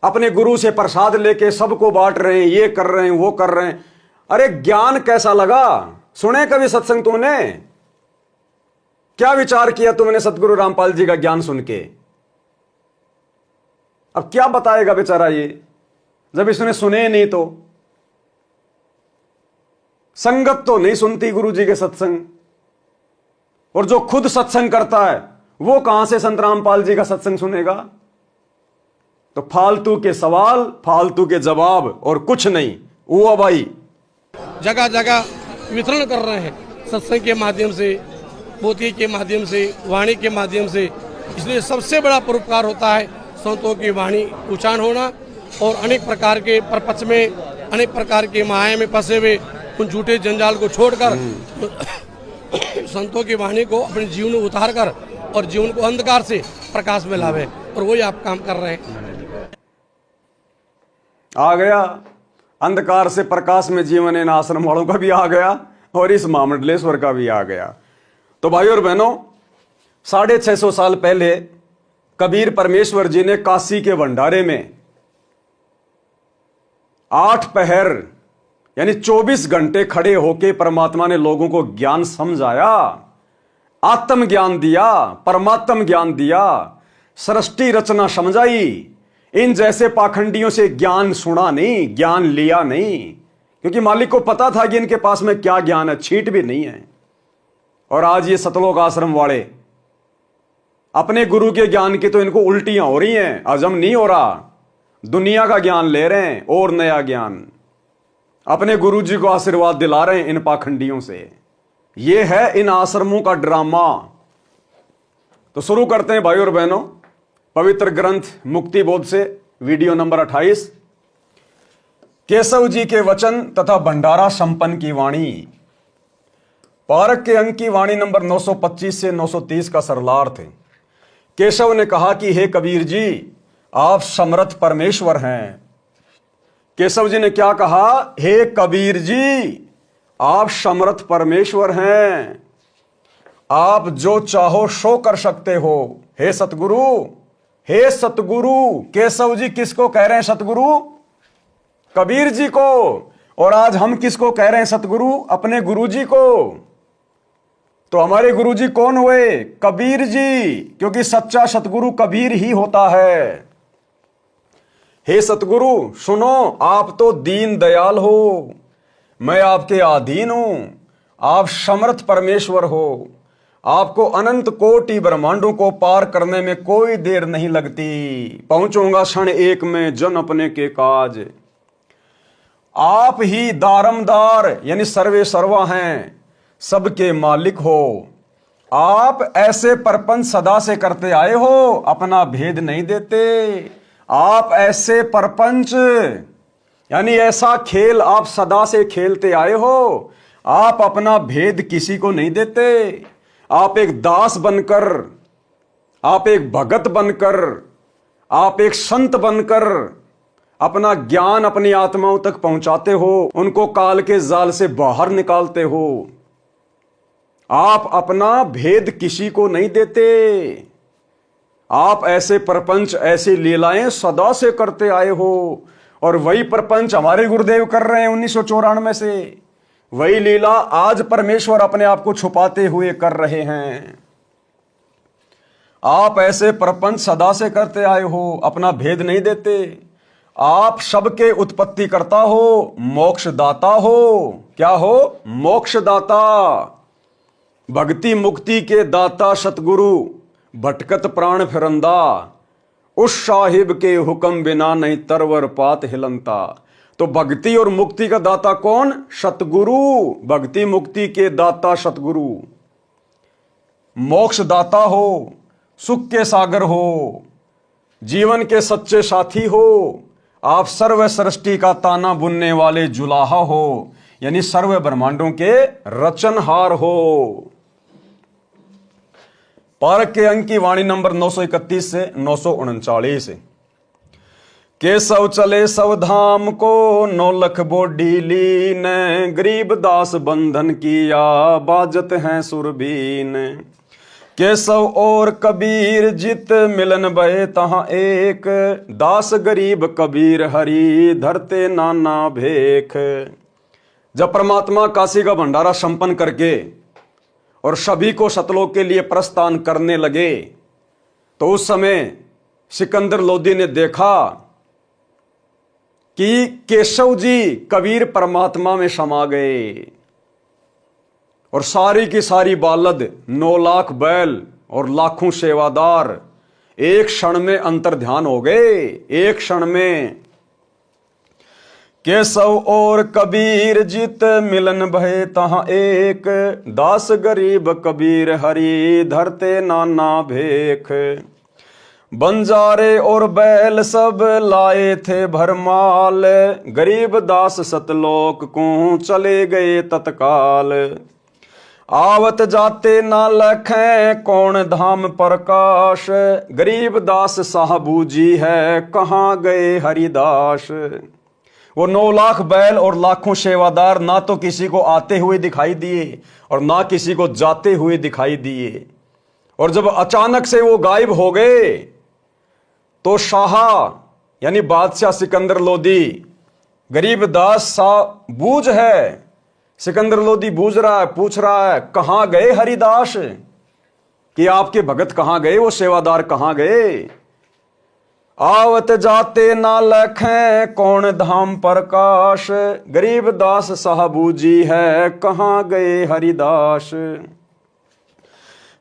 अपने गुरु से प्रसाद लेके सबको बांट रहे हैं, ये कर रहे हैं, वो कर रहे हैं। अरे ज्ञान कैसा लगा? सुने कभी सत्संग तुमने? क्या विचार किया तुमने सतगुरु रामपाल जी का ज्ञान सुन के? अब क्या बताएगा बेचारा ये, जब इसने सुने नहीं तो। संगत तो नहीं सुनती गुरु जी के सत्संग, और जो खुद सत्संग करता है वो कहां से संत रामपाल जी का सत्संग सुनेगा? तो फालतू के सवाल, फालतू के जवाब और कुछ नहीं। वो भाई जगह जगह वितरण कर रहे हैं, सत्संग के माध्यम से, पोथी के माध्यम से, वाणी के माध्यम से। इसलिए सबसे बड़ा परोपकार होता है संतों की वाणी उच्चारण होना, और अनेक प्रकार के प्रपंच में, अनेक प्रकार के माया में फंसे हुए उन झूठे जंजाल को छोड़कर संतों की वाणी को अपने जीवन में उतार कर और जीवन को अंधकार से प्रकाश में लावे, और वही आप काम कर रहे हैं। आ गया अंधकार से प्रकाश में जीवन, इन आश्रम वालों का भी आ गया और इस महामंडलेश्वर का भी आ गया। तो भाई और बहनों, 650 साल पहले कबीर परमेश्वर जी ने काशी के भंडारे में 8 पहर यानी 24 घंटे खड़े होके परमात्मा ने लोगों को ज्ञान समझाया, आत्म ज्ञान दिया, परमात्म ज्ञान दिया, सृष्टि रचना समझाई। इन जैसे पाखंडियों से ज्ञान सुना नहीं, ज्ञान लिया नहीं, क्योंकि मालिक को पता था कि इनके पास में क्या ज्ञान है, छींट भी नहीं है। और आज ये सतलोक आश्रम वाले अपने गुरु के ज्ञान की तो इनको उल्टियां हो रही हैं, हजम नहीं हो रहा। दुनिया का ज्ञान ले रहे हैं और नया ज्ञान अपने गुरु जी को आशीर्वाद दिला रहे हैं इन पाखंडियों से। ये है इन आश्रमों का ड्रामा। तो शुरू करते हैं भाई और बहनों पवित्र ग्रंथ मुक्ति बोध से, वीडियो नंबर 28, केशव जी के वचन तथा भंडारा संपन्न की वाणी। पारक के अंक की वाणी नंबर 925 से 930 का सरलार्थ है। केशव ने कहा कि हे कबीर जी, आप समर्थ परमेश्वर हैं। केशव जी ने क्या कहा? हे कबीर जी, आप समर्थ परमेश्वर हैं, आप जो चाहो सो कर सकते हो। हे सतगुरु, हे सतगुरु। केशव जी किसको कह रहे हैं? सतगुरु कबीर जी को। और आज हम किसको कह रहे हैं सतगुरु? अपने गुरु जी को। तो हमारे गुरु जी कौन हुए? कबीर जी, क्योंकि सच्चा सतगुरु कबीर ही होता है। हे सतगुरु सुनो, आप तो दीन दयाल हो, मैं आपके अधीन हूं। आप समर्थ परमेश्वर हो, आपको अनंत कोटि ब्रह्मांडों को पार करने में कोई देर नहीं लगती। पहुंचूंगा क्षण एक में जन अपने के काज। आप ही दारमदार यानी सर्वे सर्वा हैं, सबके मालिक हो। आप ऐसे परपंच सदा से करते आए हो, अपना भेद नहीं देते। आप ऐसे परपंच यानी ऐसा खेल आप सदा से खेलते आए हो, आप अपना भेद किसी को नहीं देते। आप एक दास बनकर, आप एक भगत बनकर, आप एक संत बनकर अपना ज्ञान अपनी आत्माओं तक पहुंचाते हो, उनको काल के जाल से बाहर निकालते हो। आप अपना भेद किसी को नहीं देते। आप ऐसे प्रपंच, ऐसी लीलाएं सदा से करते आए हो। और वही प्रपंच हमारे गुरुदेव कर रहे हैं 1994 से। वही लीला आज परमेश्वर अपने आप को छुपाते हुए कर रहे हैं। आप ऐसे प्रपंच सदा से करते आए हो, अपना भेद नहीं देते। आप सबके उत्पत्ति करता हो, मोक्ष दाता हो। क्या हो? मोक्ष दाता, भक्ति मुक्ति के दाता सतगुरु, भटकत प्राण फिरंदा, उस साहिब के हुक्म बिना नहीं तरवर पात हिलंता। तो भक्ति और मुक्ति का दाता कौन? सतगुरु। भक्ति मुक्ति के दाता सतगुरु, मोक्ष दाता हो, सुख के सागर हो, जीवन के सच्चे साथी हो। आप सर्व सृष्टि का ताना बुनने वाले जुलाहा हो, यानी सर्व ब्रह्मांडों के रचनहार हो। पारक के अंक की वाणी नंबर 931 से 939। केशव चले सब धाम को, 9 लख बोडी लीन, गरीब दास बंधन किया, बाजत हैं सुरबीन। केशव और कबीर जित मिलन भये तहां एक, दास गरीब कबीर हरि धरते नाना भेख। जब परमात्मा काशी का भंडारा संपन्न करके और सभी को सतलोक के लिए प्रस्थान करने लगे, तो उस समय सिकंदर लोदी ने देखा कि केशव जी कबीर परमात्मा में समा गए। और सारी की सारी बालद, 9 लाख बैल और लाखों सेवादार एक क्षण में अंतर ध्यान हो गए। एक क्षण में केशव और कबीर जित मिलन भये तहां एक, दास गरीब कबीर हरि धरते नाना भेख। बंजारे और बैल सब लाए थे भरमाल, गरीब दास सतलोक को चले गए तत्काल। आवत जाते ना लखें कौन धाम प्रकाश, गरीब दास साहबू जी है कहाँ गए हरिदास। वो 9 लाख बैल और लाखों सेवादार ना तो किसी को आते हुए दिखाई दिए और ना किसी को जाते हुए दिखाई दिए। और जब अचानक से वो गायब हो गए, तो शाह यानी बादशाह सिकंदर लोदी, गरीब दास सा बूझ है, सिकंदर लोदी बूझ रहा है, पूछ रहा है कहां गए हरिदास, कि आपके भगत कहां गए, वो सेवादार कहां गए। आवत जाते ना लखें कौन धाम प्रकाश, गरीब दास साहबू जी है कहाँ गए हरिदास।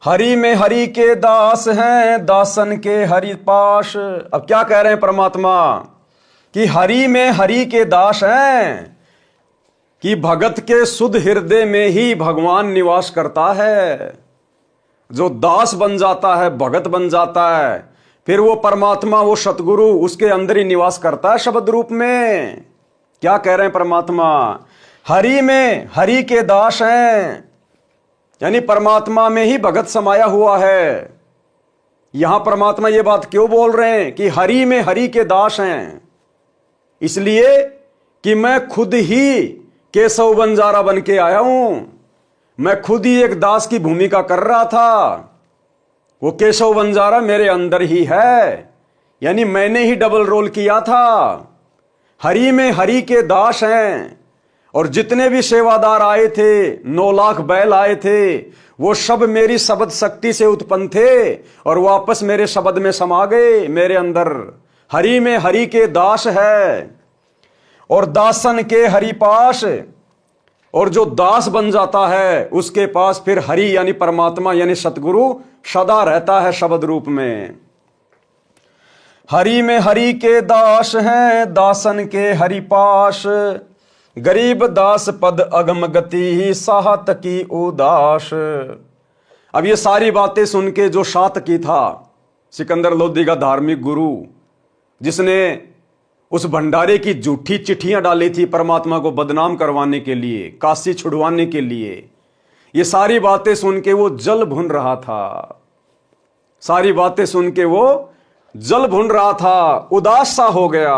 हरि में हरि के दास हैं दासन के हरि पाश। अब क्या कह रहे हैं परमात्मा कि हरि में हरि के दास हैं, कि भगत के शुद्ध हृदय में ही भगवान निवास करता है। जो दास बन जाता है, भगत बन जाता है, फिर वो परमात्मा, वो सतगुरु उसके अंदर ही निवास करता है शब्द रूप में। क्या कह रहे हैं परमात्मा, हरि में हरि के दास हैं, यानी परमात्मा में ही भगत समाया हुआ है। यहां परमात्मा ये बात क्यों बोल रहे हैं कि हरि में हरि के दास हैं? इसलिए कि मैं खुद ही केशव बंजारा बन के आया हूं। मैं खुद ही एक दास की भूमिका कर रहा था। वो केशव बंजारा मेरे अंदर ही है, यानी मैंने ही डबल रोल किया था। हरि में हरि के दास हैं, और जितने भी सेवादार आए थे, 9 लाख बैल आए थे, वो सब मेरी शब्द शक्ति से उत्पन्न थे और वापस मेरे शब्द में समा गए मेरे अंदर। हरि में हरि के दास है और दासन के हरि पास। और जो दास बन जाता है उसके पास फिर हरि यानी परमात्मा यानी सतगुरु सदा रहता है शब्द रूप में। हरि में हरि के दास हैं दासन के हरि पास, गरीब दास पद अगम गति साहत की उदास। अब ये सारी बातें सुन के जो सातकी था, सिकंदर लोदी का धार्मिक गुरु, जिसने उस भंडारे की झूठी चिट्ठियां डाली थी परमात्मा को बदनाम करवाने के लिए, काशी छुड़वाने के लिए, ये सारी बातें सुन के वो जल भुन रहा था। सारी बातें सुन के वो जल भुन रहा था, उदास सा हो गया।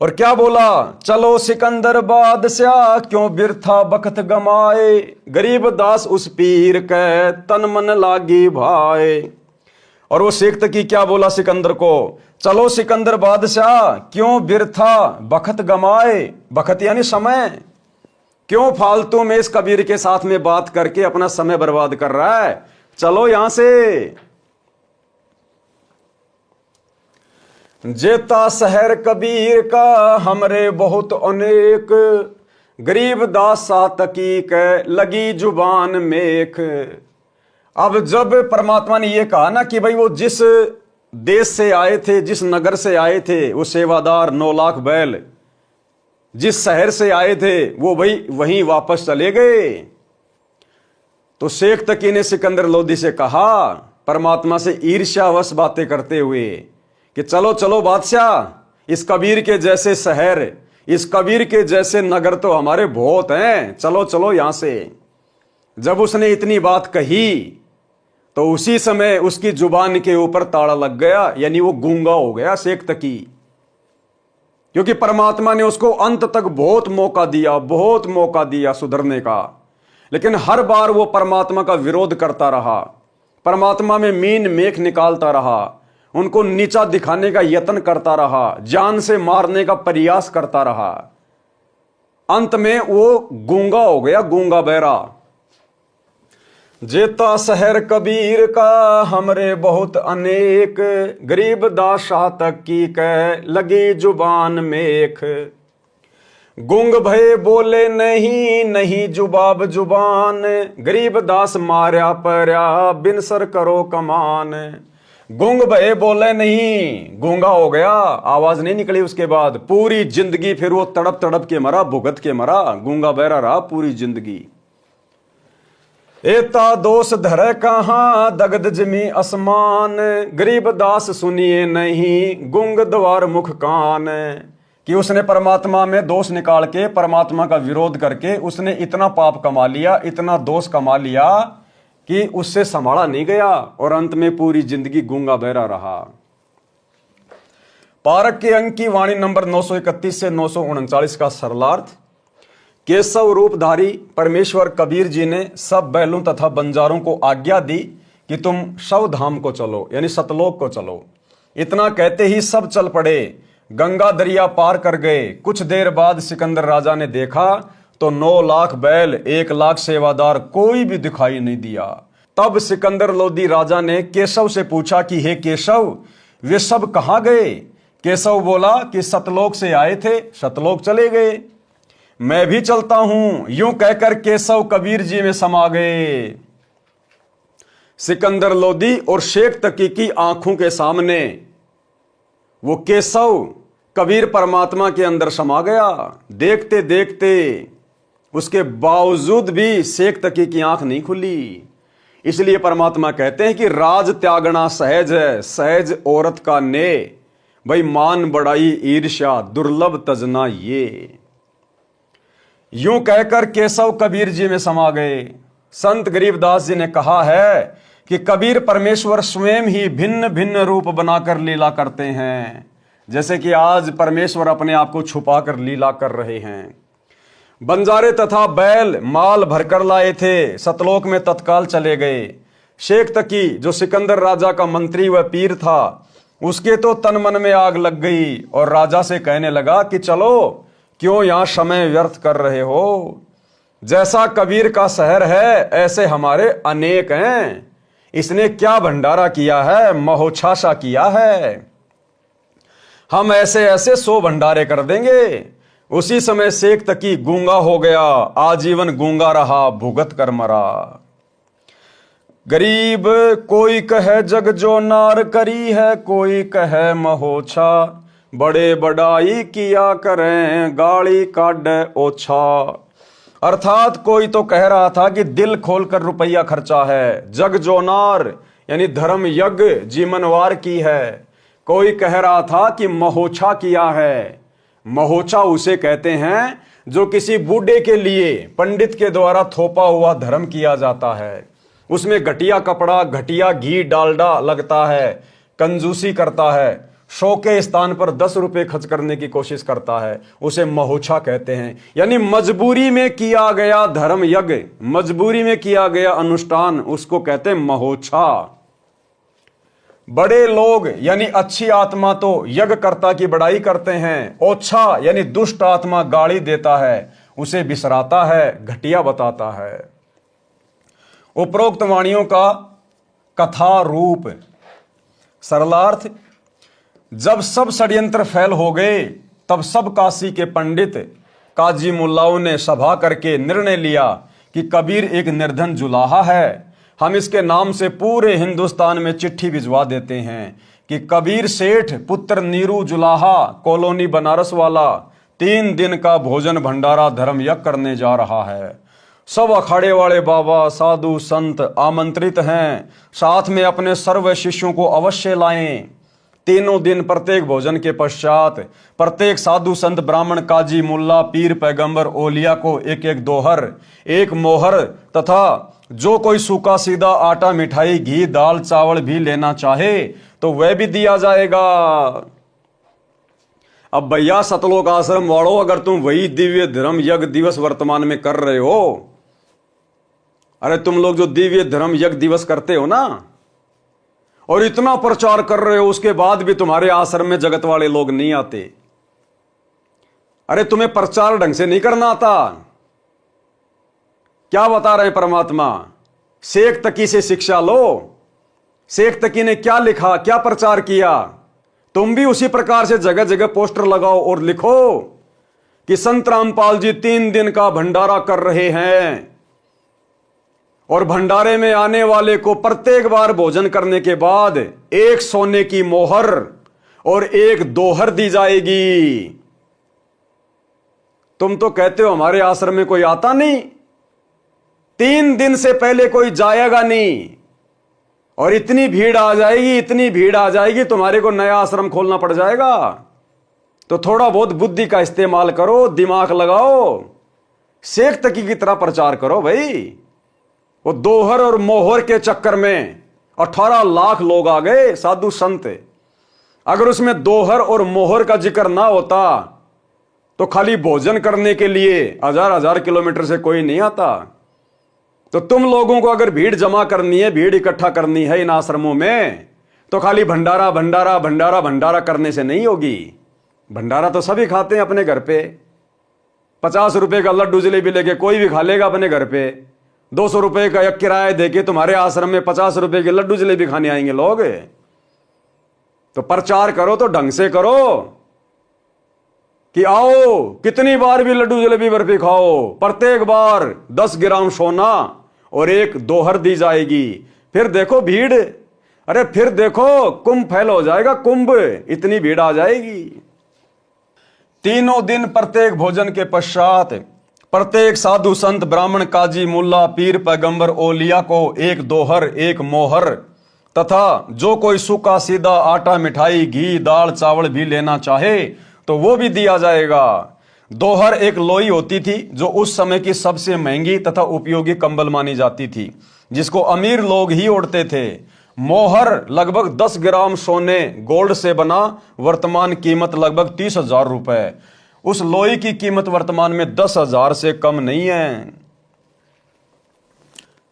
और क्या बोला, चलो सिकंदर बादशाह क्यों बिरथा बखत गमाए, गरीब दास उस पीर के तन मन लागी भाए। और वो शेख तकी क्या बोला सिकंदर को, चलो सिकंदर बादशाह क्यों बिरथा बखत गमाए, बखत यानी समय, क्यों फालतू में इस कबीर के साथ में बात करके अपना समय बर्बाद कर रहा है, चलो यहां से। जेता शहर कबीर का हमरे बहुत अनेक, गरीब दास सातकी के लगी जुबान मेख। अब जब परमात्मा ने ये कहा ना कि भाई वो जिस देश से आए थे, जिस नगर से आए थे, वो सेवादार 9 लाख बैल जिस शहर से आए थे वो भाई वहीं वापस चले गए। तो शेख तकी ने सिकंदर लोदी से कहा परमात्मा से ईर्ष्यावश बातें करते हुए कि चलो चलो बादशाह, इस कबीर के जैसे शहर, इस कबीर के जैसे नगर तो हमारे बहुत हैं, चलो चलो यहां से। जब उसने इतनी बात कही तो उसी समय उसकी जुबान के ऊपर ताला लग गया, यानी वो गूंगा हो गया शेख तकी। क्योंकि परमात्मा ने उसको अंत तक बहुत मौका दिया, बहुत मौका दिया सुधरने का, लेकिन हर बार वो परमात्मा का विरोध करता रहा, परमात्मा में मीन मेख निकालता रहा, उनको नीचा दिखाने का यत्न करता रहा, जान से मारने का प्रयास करता रहा। अंत में वो गूंगा हो गया, गूंगा बहरा। जेता शहर कबीर का हमरे बहुत अनेक, गरीब दास शाह तक की कह लगी जुबान मेख। गुंग भय बोले नहीं नहीं जुबाब जुबान, गरीब दास मार्या पर्या बिन सर करो कमान। गुंग भय बोले नहीं, गूंगा हो गया, आवाज नहीं निकली। उसके बाद पूरी जिंदगी फिर वो तड़प तड़प के मरा, भुगत के मरा, गूंगा बहरा रहा पूरी जिंदगी। एता दोष धरे कहां दगद जमी आसमान, गरीब दास सुनिए नहीं गुंग द्वार मुख कान। कि उसने परमात्मा में दोष निकाल के, परमात्मा का विरोध करके उसने इतना पाप कमा लिया, इतना दोष कमा लिया कि उससे संभाला नहीं गया और अंत में पूरी जिंदगी गूंगा बहरा रहा। पारक के अंक की वाणी नंबर 931 से 939 का सरलार्थ। केशव रूपधारी परमेश्वर कबीर जी ने सब बैलों तथा बंजारों को आज्ञा दी कि तुम शव धाम को चलो, यानी सतलोक को चलो। इतना कहते ही सब चल पड़े, गंगा दरिया पार कर गए। कुछ देर बाद सिकंदर राजा ने देखा तो 9 लाख बैल, 1 लाख सेवादार, कोई भी दिखाई नहीं दिया। तब सिकंदर लोदी राजा ने केशव से पूछा कि हे केशव, वे सब कहां गए? केशव बोला कि सतलोक से आए थे, सतलोक चले गए। मैं भी चलता हूं, यूं कहकर केशव कबीर जी में समा गए। सिकंदर लोदी और शेख तकी की आंखों के सामने वो केशव कबीर परमात्मा के अंदर समा गया। देखते देखते उसके बावजूद भी शेख तकी की आंख नहीं खुली। इसलिए परमात्मा कहते हैं कि राज त्यागना सहज है, सहज औरत का ने, भाई मान बड़ाई ईर्ष्या दुर्लभ तजना ये। यूं कहकर केशव कबीर जी में समा गए। संत गरीबदास जी ने कहा है कि कबीर परमेश्वर स्वयं ही भिन्न भिन्न रूप बनाकर लीला करते हैं। जैसे कि आज परमेश्वर अपने आप को छुपाकर लीला कर रहे हैं। बंजारे तथा बैल माल भरकर लाए थे, सतलोक में तत्काल चले गए। शेख तकी जो सिकंदर राजा का मंत्री व पीर था, उसके तो तन मन में आग लग गई और राजा से कहने लगा कि चलो, क्यों यहां समय व्यर्थ कर रहे हो? जैसा कबीर का शहर है ऐसे हमारे अनेक हैं। इसने क्या भंडारा किया है, महोछासा किया है। हम ऐसे ऐसे 100 भंडारे कर देंगे। उसी समय शेख तकी गूंगा हो गया, आजीवन गूंगा रहा, भुगत कर मरा। गरीब कोई कहे जग जो नार करी है, कोई कहे महोछा, बड़े बड़ाई किया करें गाड़ी काट ओछा। अर्थात कोई तो कह रहा था कि दिल खोलकर रुपया खर्चा है, जग जोनार यानी धर्म यज्ञ जीवनवार की है। कोई कह रहा था कि महोछा किया है। महोछा उसे कहते हैं जो किसी बूढ़े के लिए पंडित के द्वारा थोपा हुआ धर्म किया जाता है। उसमें घटिया कपड़ा, घटिया घी डालडा लगता है, कंजूसी करता है, 100 के स्थान पर 10 रुपए खर्च करने की कोशिश करता है, उसे महोछा कहते हैं। यानी मजबूरी में किया गया धर्म यज्ञ, मजबूरी में किया गया अनुष्ठान, उसको कहते हैं महोछा। बड़े लोग यानी अच्छी आत्मा तो यज्ञकर्ता की बड़ाई करते हैं। ओछा यानी दुष्ट आत्मा गाली देता है, उसे बिसराता है, घटिया बताता है। उपरोक्त वाणियों का कथा रूप सरलार्थ, जब सब षड्यंत्र फैल हो गए तब सब काशी के पंडित काजी मुल्लाओं ने सभा करके निर्णय लिया कि कबीर एक निर्धन जुलाहा है। हम इसके नाम से पूरे हिंदुस्तान में चिट्ठी भिजवा देते हैं कि कबीर सेठ पुत्र नीरू जुलाहा कॉलोनी बनारस वाला 3 दिन का भोजन भंडारा धर्म यज्ञ करने जा रहा है। सब अखाड़े वाले बाबा साधु संत आमंत्रित हैं, साथ में अपने सर्व शिष्यों को अवश्य लाएं। 3 दिन प्रत्येक भोजन के पश्चात प्रत्येक साधु संत ब्राह्मण काजी मुल्ला पीर पैगंबर ओलिया को एक एक दोहर, एक मोहर तथा जो कोई सूखा सीधा आटा मिठाई घी दाल चावल भी लेना चाहे तो वह भी दिया जाएगा। अब भैया सतलोक आश्रम वालों, अगर तुम वही दिव्य धर्म यज्ञ दिवस वर्तमान में कर रहे हो, अरे तुम लोग जो दिव्य धर्म यज्ञ दिवस करते हो ना, और इतना प्रचार कर रहे हो, उसके बाद भी तुम्हारे आश्रम में जगत वाले लोग नहीं आते। अरे तुम्हें प्रचार ढंग से नहीं करना आता। क्या बता रहे परमात्मा? शेख तकी से शिक्षा लो। शेख तकी ने क्या लिखा, क्या प्रचार किया, तुम भी उसी प्रकार से जगह जगह पोस्टर लगाओ और लिखो कि संत रामपाल जी 3 दिन का भंडारा कर रहे हैं और भंडारे में आने वाले को प्रत्येक बार भोजन करने के बाद 1 सोने की मोहर और 1 दोहर दी जाएगी। तुम तो कहते हो हमारे आश्रम में कोई आता नहीं, 3 दिन से पहले कोई जाएगा नहीं, और इतनी भीड़ आ जाएगी, इतनी भीड़ आ जाएगी, तुम्हारे को नया आश्रम खोलना पड़ जाएगा। तो थोड़ा बहुत बुद्धि का इस्तेमाल करो, दिमाग लगाओ, शेख तकी की तरह प्रचार करो भाई। वो दोहर और मोहर के चक्कर में 18 लाख लोग आ गए साधु संत। अगर उसमें दोहर और मोहर का जिक्र ना होता तो खाली भोजन करने के लिए 1000 किलोमीटर से कोई नहीं आता। तो तुम लोगों को अगर भीड़ जमा करनी है, भीड़ इकट्ठा करनी है इन आश्रमों में, तो खाली भंडारा भंडारा भंडारा भंडारा करने से नहीं होगी। भंडारा तो सभी खाते हैं अपने घर पे। 50 रुपए का लड्डू जलेबी लेके कोई भी खा लेगा अपने घर पे। 200 रुपए का एक किराया देके तुम्हारे आश्रम में 50 रुपए के लड्डू जलेबी खाने आएंगे लोग। तो प्रचार करो तो ढंग से करो कि आओ कितनी बार भी लड्डू जलेबी बर्फी खाओ, प्रत्येक बार 10 ग्राम सोना और 1 दोहर दी जाएगी। फिर देखो भीड़, अरे फिर देखो कुंभ फैल हो जाएगा, कुंभ, इतनी भीड़ आ जाएगी। तीनों दिन प्रत्येक भोजन के पश्चात प्रत्येक साधु संत ब्राह्मण काजी मुल्ला पीर पैगंबर ओलिया को 1 दोहर 1 मोहर तथा जो कोई सूखा सीधा आटा मिठाई घी दाल चावल भी लेना चाहे तो वो भी दिया जाएगा। दोहर एक लोई होती थी जो उस समय की सबसे महंगी तथा उपयोगी कंबल मानी जाती थी, जिसको अमीर लोग ही ओढ़ते थे। मोहर लगभग 10 ग्राम सोने गोल्ड से बना, वर्तमान कीमत लगभग 30,000 रुपए। उस लोई की कीमत वर्तमान में 10,000 से कम नहीं है।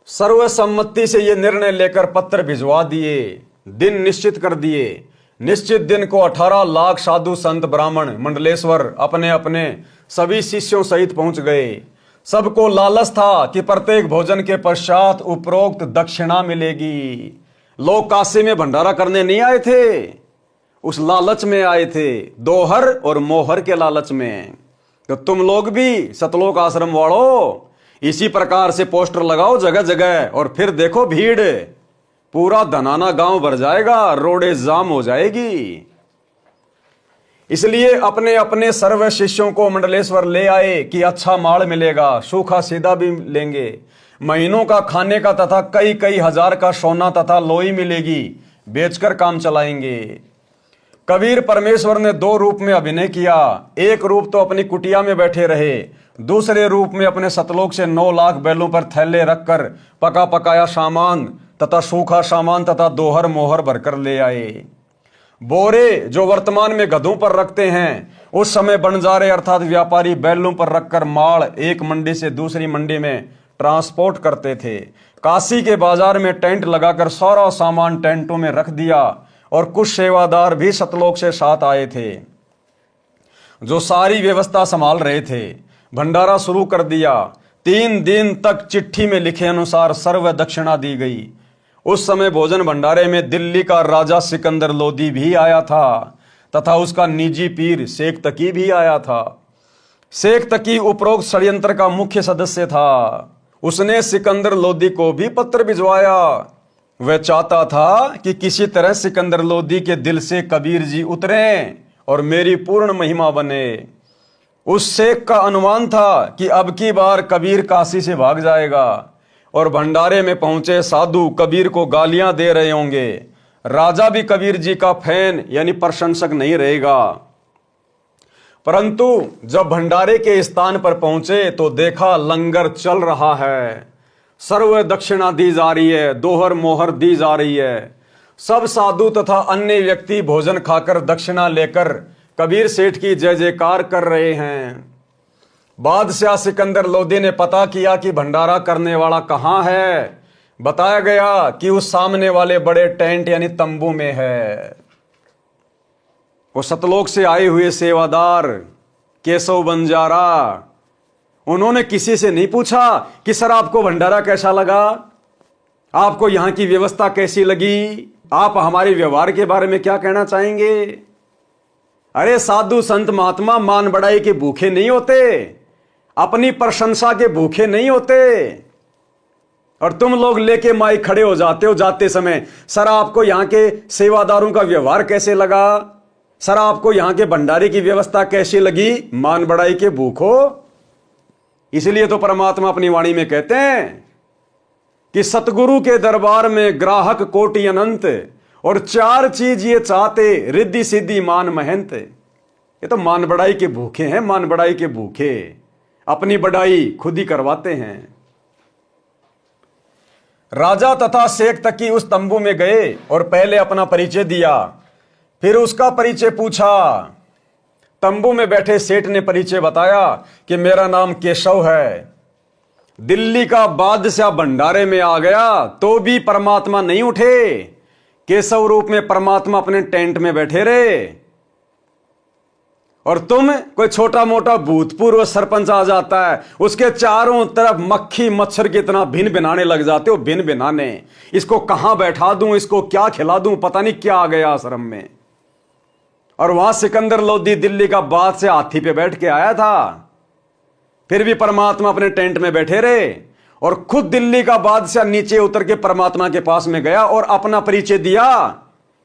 सर्वसम्मति से ये निर्णय लेकर पत्र भिजवा दिए, दिन निश्चित कर दिए। निश्चित दिन को 18 लाख साधु संत ब्राह्मण मंडलेश्वर अपने अपने सभी शिष्यों सहित पहुंच गए। सबको लालच था कि प्रत्येक भोजन के पश्चात उपरोक्त दक्षिणा मिलेगी। लोग काशी में भंडारा करने नहीं आए थे, उस लालच में आए थे, दोहर और मोहर के लालच में। तो तुम लोग भी सतलोक आश्रम वालों इसी प्रकार से पोस्टर लगाओ जगह जगह, और फिर देखो भीड़, पूरा धनाना गांव भर जाएगा, रोडे जाम हो जाएगी। इसलिए अपने अपने सर्व शिष्यों को मंडलेश्वर ले आए कि अच्छा माल मिलेगा, सूखा सीधा भी लेंगे, महीनों का खाने का तथा कई कई हजार का सोना तथा लोई मिलेगी, बेचकर काम चलाएंगे। कबीर परमेश्वर ने 2 रूप में अभिनय किया। एक रूप तो अपनी कुटिया में बैठे रहे, दूसरे रूप में अपने सतलोक से 9 लाख बैलों पर थैले रखकर पका पकाया सामान तथा सूखा सामान तथा दोहर मोहर भरकर ले आए। बोरे जो वर्तमान में गधों पर रखते हैं, उस समय बंजारे अर्थात व्यापारी बैलों पर रखकर माल एक मंडी से दूसरी मंडी में ट्रांसपोर्ट करते थे। काशी के बाजार में टेंट लगाकर सारा सामान टेंटों में रख दिया, और कुछ सेवादार भी सतलोक से साथ आए थे जो सारी व्यवस्था संभाल रहे थे। भंडारा शुरू कर दिया। 3 दिन तक चिट्ठी में लिखे अनुसार सर्व दक्षिणा दी गई। उस समय भोजन भंडारे में दिल्ली का राजा सिकंदर लोदी भी आया था तथा उसका निजी पीर शेख तकी भी आया था। शेख तकी उपरोक्त षड्यंत्र का मुख्य सदस्य था। उसने सिकंदर लोदी को भी पत्र भिजवाया। वह चाहता था कि किसी तरह सिकंदर लोदी के दिल से कबीर जी उतरें और मेरी पूर्ण महिमा बने। उस शेख का अनुमान था कि अब की बार कबीर काशी से भाग जाएगा, और भंडारे में पहुंचे साधु कबीर को गालियां दे रहे होंगे। राजा भी कबीर जी का फैन यानी प्रशंसक नहीं रहेगा। परंतु जब भंडारे के स्थान पर पहुंचे तो देखा लंगर चल रहा है, सर्व दक्षिणा दी जा रही है, दोहर मोहर दी जा रही है। सब साधु तथा अन्य व्यक्ति भोजन खाकर दक्षिणा लेकर कबीर सेठ की जय जयकार कर रहे हैं। बादशाह सिकंदर लोदी ने पता किया कि भंडारा करने वाला कहाँ है। बताया गया कि उस सामने वाले बड़े टेंट यानी तंबू में है। वो सतलोक से आए हुए सेवादार केशव बंजारा, उन्होंने किसी से नहीं पूछा कि सर आपको भंडारा कैसा लगा, आपको यहां की व्यवस्था कैसी लगी, आप हमारे व्यवहार के बारे में क्या कहना चाहेंगे। अरे साधु संत महात्मा मान बढ़ाई के भूखे नहीं होते, अपनी प्रशंसा के भूखे नहीं होते। और तुम लोग लेके माइक खड़े हो जाते हो जाते समय, सर आपको यहां के सेवादारों का व्यवहार कैसे लगा, सर आपको यहां के भंडारे की व्यवस्था कैसी लगी, मान बढ़ाई के भूखो। इसलिए तो परमात्मा अपनी वाणी में कहते हैं कि सतगुरु के दरबार में ग्राहक कोटि अनंत, और 4 चीज ये चाहते, रिद्धि सिद्धि मान महंत। ये तो मान बढ़ाई के भूखे हैं, मान बढ़ाई के भूखे, अपनी बढ़ाई खुद ही करवाते हैं। राजा तथा शेख तकी उस तंबू में गए और पहले अपना परिचय दिया, फिर उसका परिचय पूछा। तंबू में बैठे सेठ ने परिचय बताया कि मेरा नाम केशव है, दिल्ली का बादशाह भंडारे में आ गया तो भी परमात्मा नहीं उठे। केशव रूप में परमात्मा अपने टेंट में बैठे रहे, और तुम कोई छोटा मोटा भूतपूर्व सरपंच आ जाता है, उसके चारों तरफ मक्खी मच्छर की तरह भिन भिनाने लग जाते हो। भिन भिनाने, इसको कहां बैठा दूं, इसको क्या खिला दूं, पता नहीं क्या आ गया आश्रम में। और वहां सिकंदर लोदी दिल्ली का बादशाह हाथी पे बैठ के आया था, फिर भी परमात्मा अपने टेंट में बैठे रहे और खुद दिल्ली का बादशाह नीचे उतर के परमात्मा के पास में गया और अपना परिचय दिया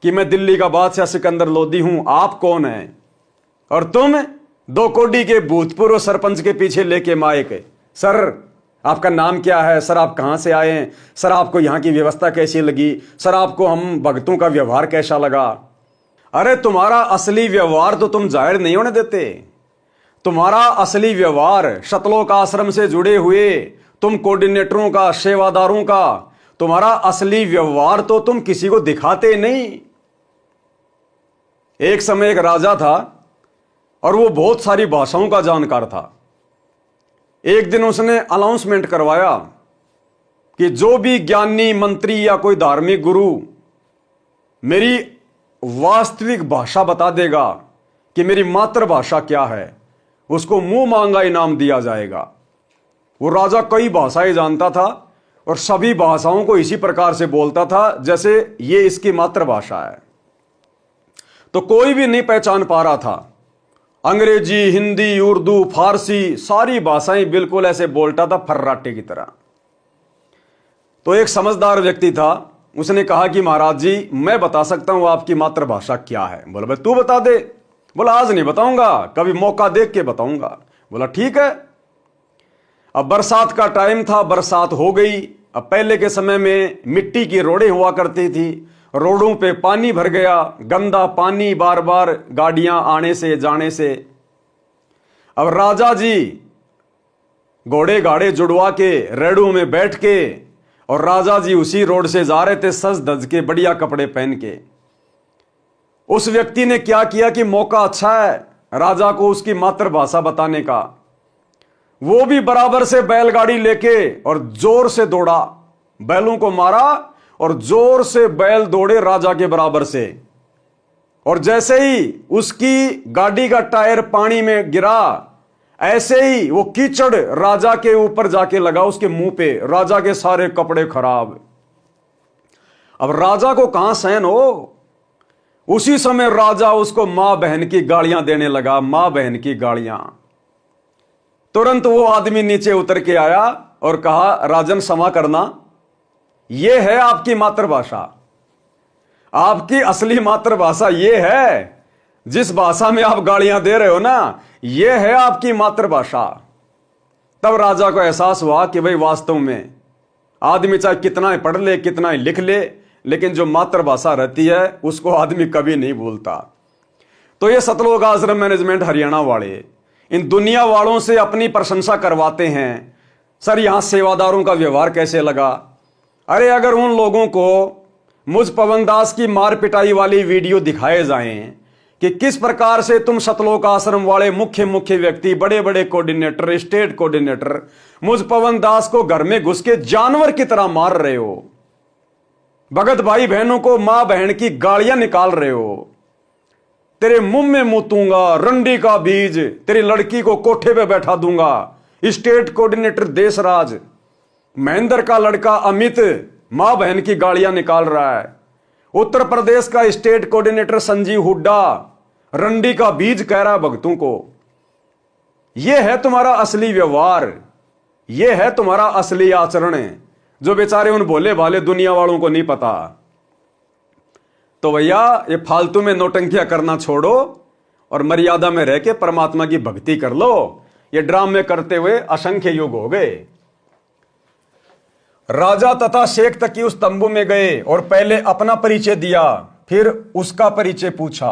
कि मैं दिल्ली का बादशाह सिकंदर लोदी हूं, आप कौन हैं? और तुम 2 कोडी के भूतपूर्व सरपंच के पीछे लेके माइक, सर आपका नाम क्या है, सर आप कहां से आए हैं, सर आपको यहां की व्यवस्था कैसी लगी, सर आपको हम भक्तों का व्यवहार कैसा लगा। अरे तुम्हारा असली व्यवहार तो तुम जाहिर नहीं होने देते। तुम्हारा असली व्यवहार शतलोक आश्रम से जुड़े हुए तुम कोऑर्डिनेटरों का, सेवादारों का, तुम्हारा असली व्यवहार तो तुम किसी को दिखाते नहीं। एक समय एक राजा था और वो बहुत सारी भाषाओं का जानकार था। एक दिन उसने अनाउंसमेंट करवाया कि जो भी ज्ञानी, मंत्री या कोई धार्मिक गुरु मेरी वास्तविक भाषा बता देगा कि मेरी मातृभाषा क्या है, उसको मुंह मांगा इनाम दिया जाएगा। वो राजा कई भाषाएं जानता था और सभी भाषाओं को इसी प्रकार से बोलता था जैसे ये इसकी मातृभाषा है। तो कोई भी नहीं पहचान पा रहा था। अंग्रेजी, हिंदी, उर्दू, फारसी, सारी भाषाएं बिल्कुल ऐसे बोलता था फर्राटे की तरह। तो एक समझदार व्यक्ति था, उसने कहा कि महाराज जी मैं बता सकता हूं आपकी मातृभाषा क्या है। बोला भाई तू बता दे। बोला आज नहीं बताऊंगा, कभी मौका देख के बताऊंगा। बोला ठीक है। अब बरसात का टाइम था, बरसात हो गई। अब पहले के समय में मिट्टी की रोडें हुआ करती थी, रोडों पे पानी भर गया, गंदा पानी, बार बार गाड़ियां आने से जाने से। अब राजा जी घोड़े गाड़े जुड़वा के रेड़ों में बैठ के, और राजा जी उसी रोड से जा रहे थे सज धज के, बढ़िया कपड़े पहन के। उस व्यक्ति ने क्या किया कि मौका अच्छा है राजा को उसकी मातृभाषा बताने का। वो भी बराबर से बैलगाड़ी लेके और जोर से दौड़ा, बैलों को मारा और जोर से बैल दौड़े राजा के बराबर से। और जैसे ही उसकी गाड़ी का टायर पानी में गिरा, ऐसे ही वो कीचड़ राजा के ऊपर जाके लगा, उसके मुंह पे। राजा के सारे कपड़े खराब। अब राजा को कहां सहन हो। उसी समय राजा उसको मां बहन की गालियां देने लगा, मां बहन की गालियां। तुरंत वो आदमी नीचे उतर के आया और कहा राजन क्षमा करना, यह है आपकी मातृभाषा। आपकी असली मातृभाषा यह है, जिस भाषा में आप गालियां दे रहे हो ना, यह है आपकी मातृभाषा। तब राजा को एहसास हुआ कि भाई वास्तव में आदमी चाहे कितना ही पढ़ ले, कितना ही लिख ले, लेकिन जो मातृभाषा रहती है उसको आदमी कभी नहीं भूलता। तो ये सतलोक आश्रम मैनेजमेंट हरियाणा वाले इन दुनिया वालों से अपनी प्रशंसा करवाते हैं, सर यहां सेवादारों का व्यवहार कैसे लगा। अरे अगर उन लोगों को मुझ पवन दास की मार पिटाई वाली वीडियो दिखाए जाएं कि किस प्रकार से तुम सतलोक आश्रम वाले मुख्य मुख्य व्यक्ति, बड़े बड़े कोऑर्डिनेटर, स्टेट कोऑर्डिनेटर मुझ पवन दास को घर में घुस के जानवर की तरह मार रहे हो, भगत भाई बहनों को मां बहन की गालियां निकाल रहे हो, तेरे मुंह में मुतूंगा रंडी का बीज, तेरी लड़की को कोठे पे बैठा दूंगा। स्टेट कोऑर्डिनेटर देशराज, महेंद्र का लड़का अमित मां बहन की गालियां निकाल रहा है। उत्तर प्रदेश का स्टेट कोऑर्डिनेटर संजीव हुड्डा रंडी का बीज कह रहा है भक्तों को। यह है तुम्हारा असली व्यवहार, यह है तुम्हारा असली आचरण, जो बेचारे उन भोले भाले दुनिया वालों को नहीं पता। तो भैया ये फालतू में नौटंकियां करना छोड़ो और मर्यादा में रह के परमात्मा की भक्ति कर लो। ये ड्रामे करते हुए असंख्य युग हो गए। राजा तथा शेख तकी उस तंबू में गए और पहले अपना परिचय दिया, फिर उसका परिचय पूछा।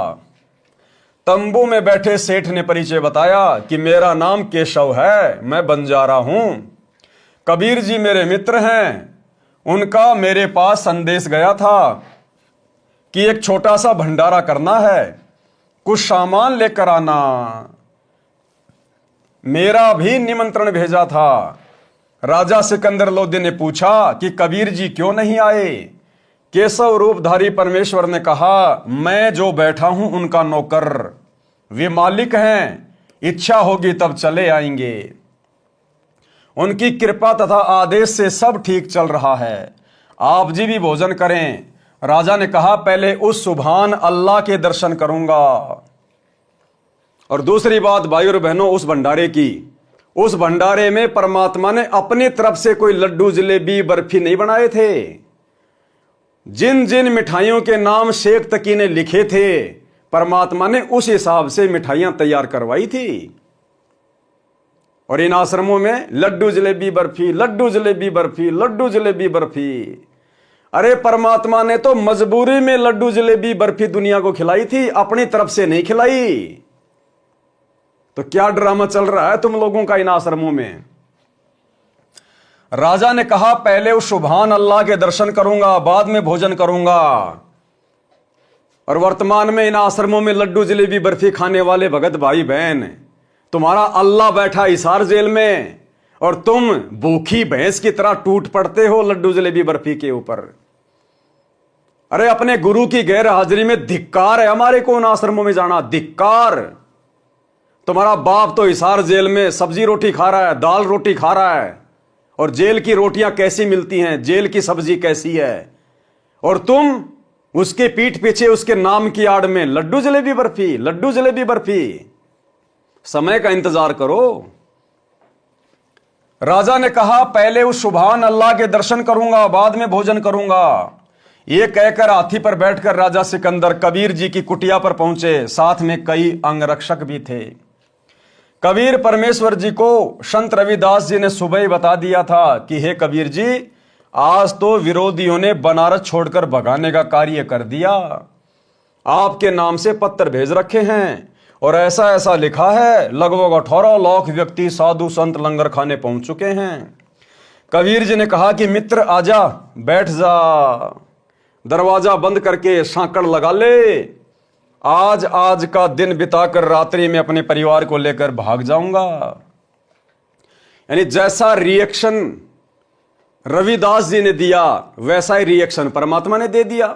तंबू में बैठे सेठ ने परिचय बताया कि मेरा नाम केशव है, मैं बंजारा हूं। कबीर जी मेरे मित्र हैं, उनका मेरे पास संदेश गया था कि एक छोटा सा भंडारा करना है, कुछ सामान लेकर आना। मेरा भी निमंत्रण भेजा था। राजा सिकंदर लोदी ने पूछा कि कबीर जी क्यों नहीं आए। केशव रूपधारी परमेश्वर ने कहा, मैं जो बैठा हूं उनका नौकर, वे मालिक हैं, इच्छा होगी तब चले आएंगे। उनकी कृपा तथा आदेश से सब ठीक चल रहा है। आप जी भी भोजन करें। राजा ने कहा पहले उस सुभान अल्लाह के दर्शन करूंगा। और दूसरी बात भाई और बहनों, उस भंडारे की, उस भंडारे में परमात्मा ने अपनी तरफ से कोई लड्डू जलेबी बर्फी नहीं बनाए थे। जिन जिन मिठाइयों के नाम शेख तकी ने लिखे थे, परमात्मा ने उस हिसाब से मिठाइयां तैयार करवाई थी। और इन आश्रमों में लड्डू जलेबी बर्फी, लड्डू जलेबी बर्फी, लड्डू जलेबी बर्फी। अरे परमात्मा ने तो मजबूरी में लड्डू जलेबी बर्फी दुनिया को खिलाई थी, अपनी तरफ से नहीं खिलाई। तो क्या ड्रामा चल रहा है तुम लोगों का इन आश्रमों में? राजा ने कहा पहले उस सुभान अल्लाह के दर्शन करूंगा, बाद में भोजन करूंगा। और वर्तमान में इन आश्रमों में लड्डू जलेबी बर्फी खाने वाले भगत भाई बहन, तुम्हारा अल्लाह बैठा हिसार जेल में और तुम भूखी भैंस की तरह टूट पड़ते हो लड्डू जलेबी बर्फी के ऊपर। अरे अपने गुरु की गैर हाजिरी में धिक्कार है हमारे को उन आश्रमों में जाना, धिक्कार। तुम्हारा बाप तो हिसार जेल में सब्जी रोटी खा रहा है, दाल रोटी खा रहा है, और जेल की रोटियां कैसी मिलती हैं, जेल की सब्जी कैसी है, और तुम उसके पीठ पीछे उसके नाम की आड़ में लड्डू जलेबी बर्फी, लड्डू जलेबी बर्फी। समय का इंतजार करो। राजा ने कहा पहले उस सुभान अल्लाह के दर्शन करूंगा, बाद में भोजन करूंगा। यह कहकर हाथी पर बैठकर राजा सिकंदर कबीर जी की कुटिया पर पहुंचे। साथ में कई अंगरक्षक भी थे। कबीर परमेश्वर जी को संत रविदास जी ने सुबह ही बता दिया था कि हे कबीर जी, आज तो विरोधियों ने बनारस छोड़कर भगाने का कार्य कर दिया। आपके नाम से पत्र भेज रखे हैं और ऐसा ऐसा लिखा है, लगभग 18 लाख व्यक्ति साधु संत लंगर खाने पहुंच चुके हैं। कबीर जी ने कहा कि मित्र आजा, बैठ जा, दरवाजा बंद करके सांकड़ लगा ले। आज का दिन बिताकर रात्रि में अपने परिवार को लेकर भाग जाऊंगा। यानी जैसा रिएक्शन रविदास जी ने दिया वैसा ही रिएक्शन परमात्मा ने दे दिया।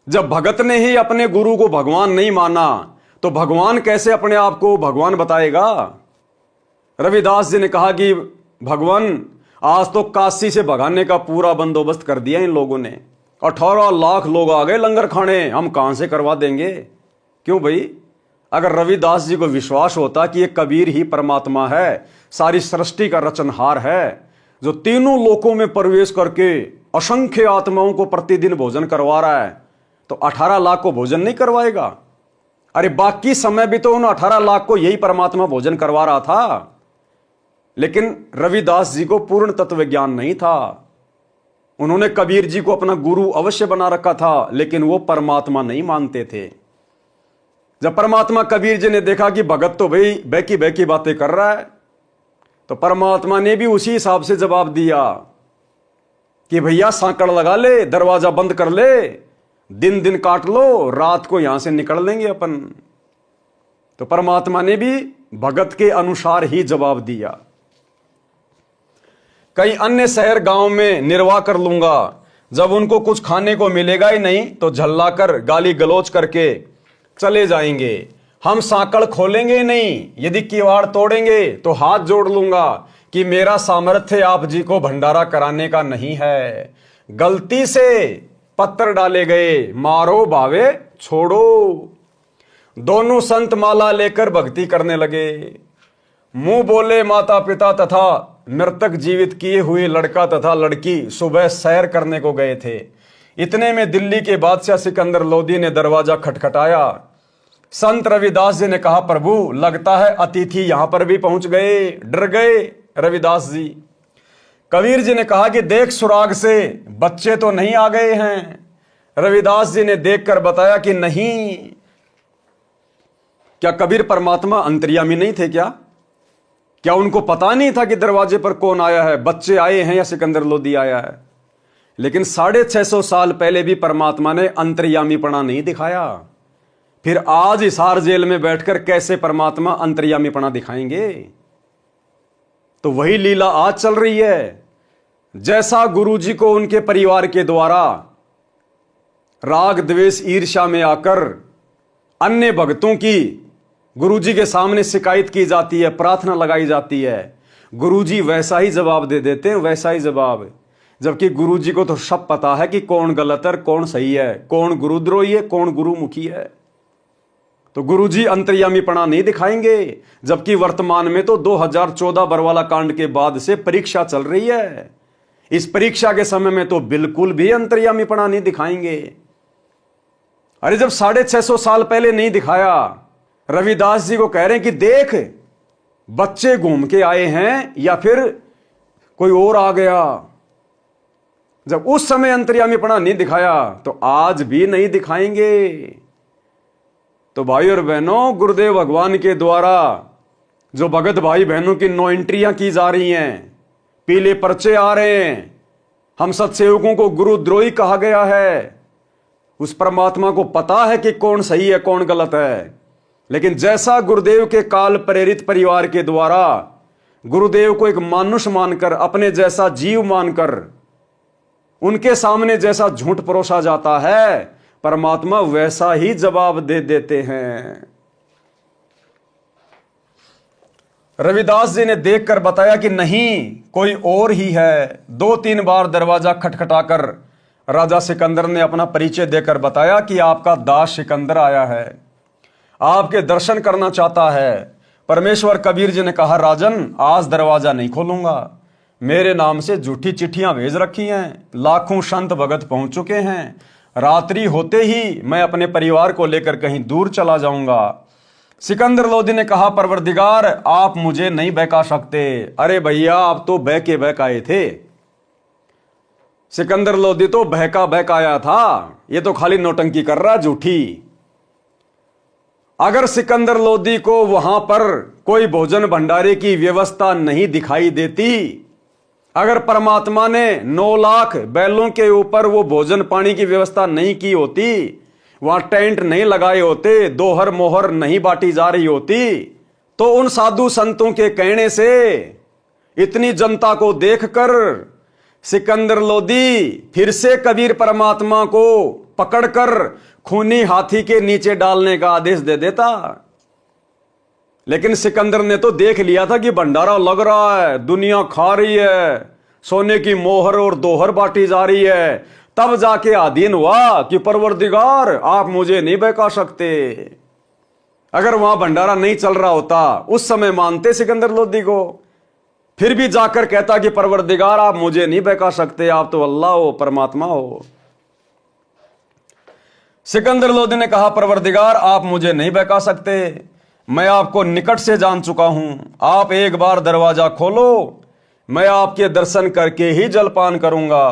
जब भगत ने ही अपने गुरु को भगवान नहीं माना तो भगवान कैसे अपने आप को भगवान बताएगा? रविदास जी ने कहा कि भगवान आज तो काशी से भगाने का पूरा बंदोबस्त कर दिया इन लोगों ने। 18 लाख लोग आ गए लंगर खाने, हम कहां से करवा देंगे? क्यों भाई? अगर रविदास जी को विश्वास होता कि ये कबीर ही परमात्मा है, सारी सृष्टि का रचनहार है, जो तीनों लोकों में प्रवेश करके असंख्य आत्माओं को प्रतिदिन भोजन करवा रहा है, तो 18 लाख को भोजन नहीं करवाएगा? अरे बाकी समय भी तो उन 18 लाख को यही परमात्मा भोजन करवा रहा था। लेकिन रविदास जी को पूर्ण तत्व ज्ञान नहीं था। उन्होंने कबीर जी को अपना गुरु अवश्य बना रखा था, लेकिन वो परमात्मा नहीं मानते थे। जब परमात्मा कबीर जी ने देखा कि भगत तो भाई बैकी बैकी बातें कर रहा है, तो परमात्मा ने भी उसी हिसाब से जवाब दिया कि भैया सांकड़ लगा ले, दरवाजा बंद कर ले, दिन दिन काट लो, रात को यहां से निकल लेंगे अपन। तो परमात्मा ने भी भगत के अनुसार ही जवाब दिया। कई अन्य शहर गांव में निर्वाह कर लूंगा, जब उनको कुछ खाने को मिलेगा ही नहीं तो झल्लाकर गाली गलौज करके चले जाएंगे। हम सांकड़ खोलेंगे ही नहीं, यदि किवाड़ तोड़ेंगे तो हाथ जोड़ लूंगा कि मेरा सामर्थ्य आप जी को भंडारा कराने का नहीं है। गलती से पत्थर डाले गए, मारो भावे छोड़ो। दोनों संत माला लेकर भक्ति करने लगे। मुंह बोले माता पिता तथा मृतक जीवित किए हुए लड़का तथा लड़की सुबह सैर करने को गए थे। इतने में दिल्ली के बादशाह सिकंदर लोदी ने दरवाजा खटखटाया। संत रविदास जी ने कहा, प्रभु लगता है अतिथि यहां पर भी पहुंच गए। डर गए रविदास जी। कबीर जी ने कहा कि देख सुराग से बच्चे तो नहीं आ गए हैं। रविदास जी ने देखकर बताया कि नहीं। क्या कबीर परमात्मा अंतर्यामी नहीं थे क्या? क्या उनको पता नहीं था कि दरवाजे पर कौन आया है, बच्चे आए हैं या सिकंदर लोदी आया है? लेकिन 650 साल पहले भी परमात्मा ने अंतर्यामीपना नहीं दिखाया। फिर आज हिसार जेल में बैठकर कैसे परमात्मा अंतर्यामीपना दिखाएंगे? तो वही लीला आज चल रही है। जैसा गुरुजी को उनके परिवार के द्वारा राग द्वेष ईर्ष्या में आकर अन्य भक्तों की गुरुजी के सामने शिकायत की जाती है, प्रार्थना लगाई जाती है, गुरुजी वैसा ही जवाब दे देते हैं, वैसा ही जवाब। जबकि गुरु जी को तो सब पता है कि कौन गलत है कौन सही है, कौन गुरुद्रोही है कौन गुरुमुखी है। तो गुरु जी अंतर्यामीपना नहीं दिखाएंगे, जबकि वर्तमान में तो 2014 बरवाला कांड के बाद से परीक्षा चल रही है। इस परीक्षा के समय में तो बिल्कुल भी अंतर्यामीपना नहीं दिखाएंगे। अरे जब 650 साल पहले नहीं दिखाया, रविदास जी को कह रहे हैं कि देख बच्चे घूम के आए हैं या फिर कोई और आ गया। जब उस समय अंतर्यामीपना नहीं दिखाया तो आज भी नहीं दिखाएंगे। तो भाई और बहनों, गुरुदेव भगवान के द्वारा जो भगत भाई बहनों की 9 एंट्रियां की जा रही हैं, पीले पर्चे आ रहे हैं, हम सत्सेवकों को गुरुद्रोही कहा गया है। उस परमात्मा को पता है कि कौन सही है कौन गलत है, लेकिन जैसा गुरुदेव के काल प्रेरित परिवार के द्वारा गुरुदेव को एक मानुष मानकर, अपने जैसा जीव मानकर उनके सामने जैसा झूठ परोसा जाता है, परमात्मा वैसा ही जवाब दे देते हैं। रविदास जी ने देखकर बताया कि नहीं, कोई और ही है। 2-3 बार दरवाजा खटखटाकर राजा सिकंदर ने अपना परिचय देकर बताया कि आपका दास सिकंदर आया है, आपके दर्शन करना चाहता है। परमेश्वर कबीर जी ने कहा, राजन आज दरवाजा नहीं खोलूंगा, मेरे नाम से झूठी चिट्ठियां भेज रखी हैं, लाखों संत भगत पहुंच चुके हैं, रात्रि होते ही मैं अपने परिवार को लेकर कहीं दूर चला जाऊंगा। सिकंदर लोदी ने कहा, परवरदिगार आप मुझे नहीं बहका सकते। अरे भैया, आप तो बह के बहकाए थे। सिकंदर लोदी तो बहकाया था, ये तो खाली नौटंकी कर रहा झूठी। अगर सिकंदर लोदी को वहां पर कोई भोजन भंडारे की व्यवस्था नहीं दिखाई देती, अगर परमात्मा ने 9 लाख बैलों के ऊपर वो भोजन पानी की व्यवस्था नहीं की होती, वहां टेंट नहीं लगाए होते, दोहर मोहर नहीं बांटी जा रही होती, तो उन साधु संतों के कहने से इतनी जनता को देखकर सिकंदर लोदी फिर से कबीर परमात्मा को पकड़कर खूनी हाथी के नीचे डालने का आदेश दे देता। लेकिन सिकंदर ने तो देख लिया था कि भंडारा लग रहा है, दुनिया खा रही है, सोने की मोहर और दोहर बांटी जा रही है, तब जाके आधीन हुआ कि परवरदिगार आप मुझे नहीं बहका सकते। अगर वहां भंडारा नहीं चल रहा होता, उस समय मानते सिकंदर लोदी को, फिर भी जाकर कहता कि परवरदिगार आप मुझे नहीं बहका सकते, आप तो अल्लाह हो, परमात्मा हो। सिकंदर लोदी ने कहा, परवरदिगार आप मुझे नहीं बहका सकते, मैं आपको निकट से जान चुका हूं, आप एक बार दरवाजा खोलो, मैं आपके दर्शन करके ही जलपान करूंगा।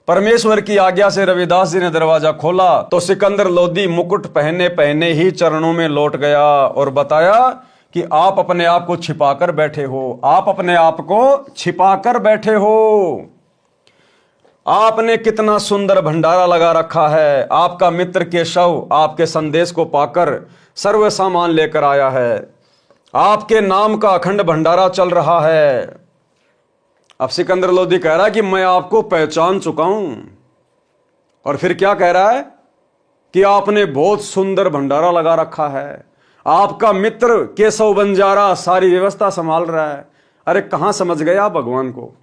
परमेश्वर की आज्ञा से रविदास जी ने दरवाजा खोला तो सिकंदर लोदी मुकुट पहने पहने ही चरणों में लौट गया और बताया कि आप अपने आप को छिपाकर बैठे हो, आप अपने आप को छिपाकर बैठे हो। आपने कितना सुंदर भंडारा लगा रखा है, आपका मित्र केशव आपके संदेश को पाकर सर्व सामान लेकर आया है, आपके नाम का अखंड भंडारा चल रहा है। अब सिकंदर लोदी कह रहा है कि मैं आपको पहचान चुका हूं, और फिर क्या कह रहा है कि आपने बहुत सुंदर भंडारा लगा रखा है, आपका मित्र केशव बंजारा सारी व्यवस्था संभाल रहा है। अरे कहां समझ गए आप भगवान को?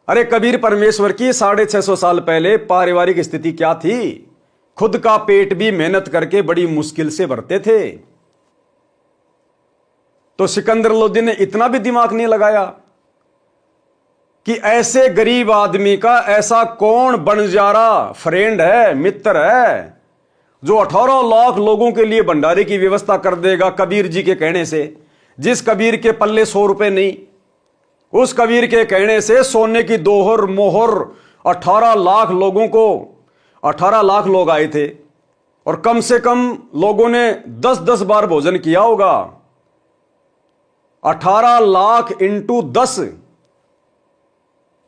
अरे कबीर परमेश्वर की 650 साल पहले पारिवारिक स्थिति क्या थी? खुद का पेट भी मेहनत करके बड़ी मुश्किल से भरते थे। तो सिकंदर लोदी ने इतना भी दिमाग नहीं लगाया कि ऐसे गरीब आदमी का ऐसा कौन बंजारा फ्रेंड है, मित्र है, जो 18 लाख लोगों के लिए भंडारे की व्यवस्था कर देगा कबीर जी के कहने से। जिस कबीर के पल्ले 100 रुपए नहीं, उस कबीर के कहने से सोने की दोहर मोहर 18 लाख लोगों को, 18 लाख लोग आए थे और कम से कम लोगों ने 10-10 बार भोजन किया होगा। 18 लाख इंटू 10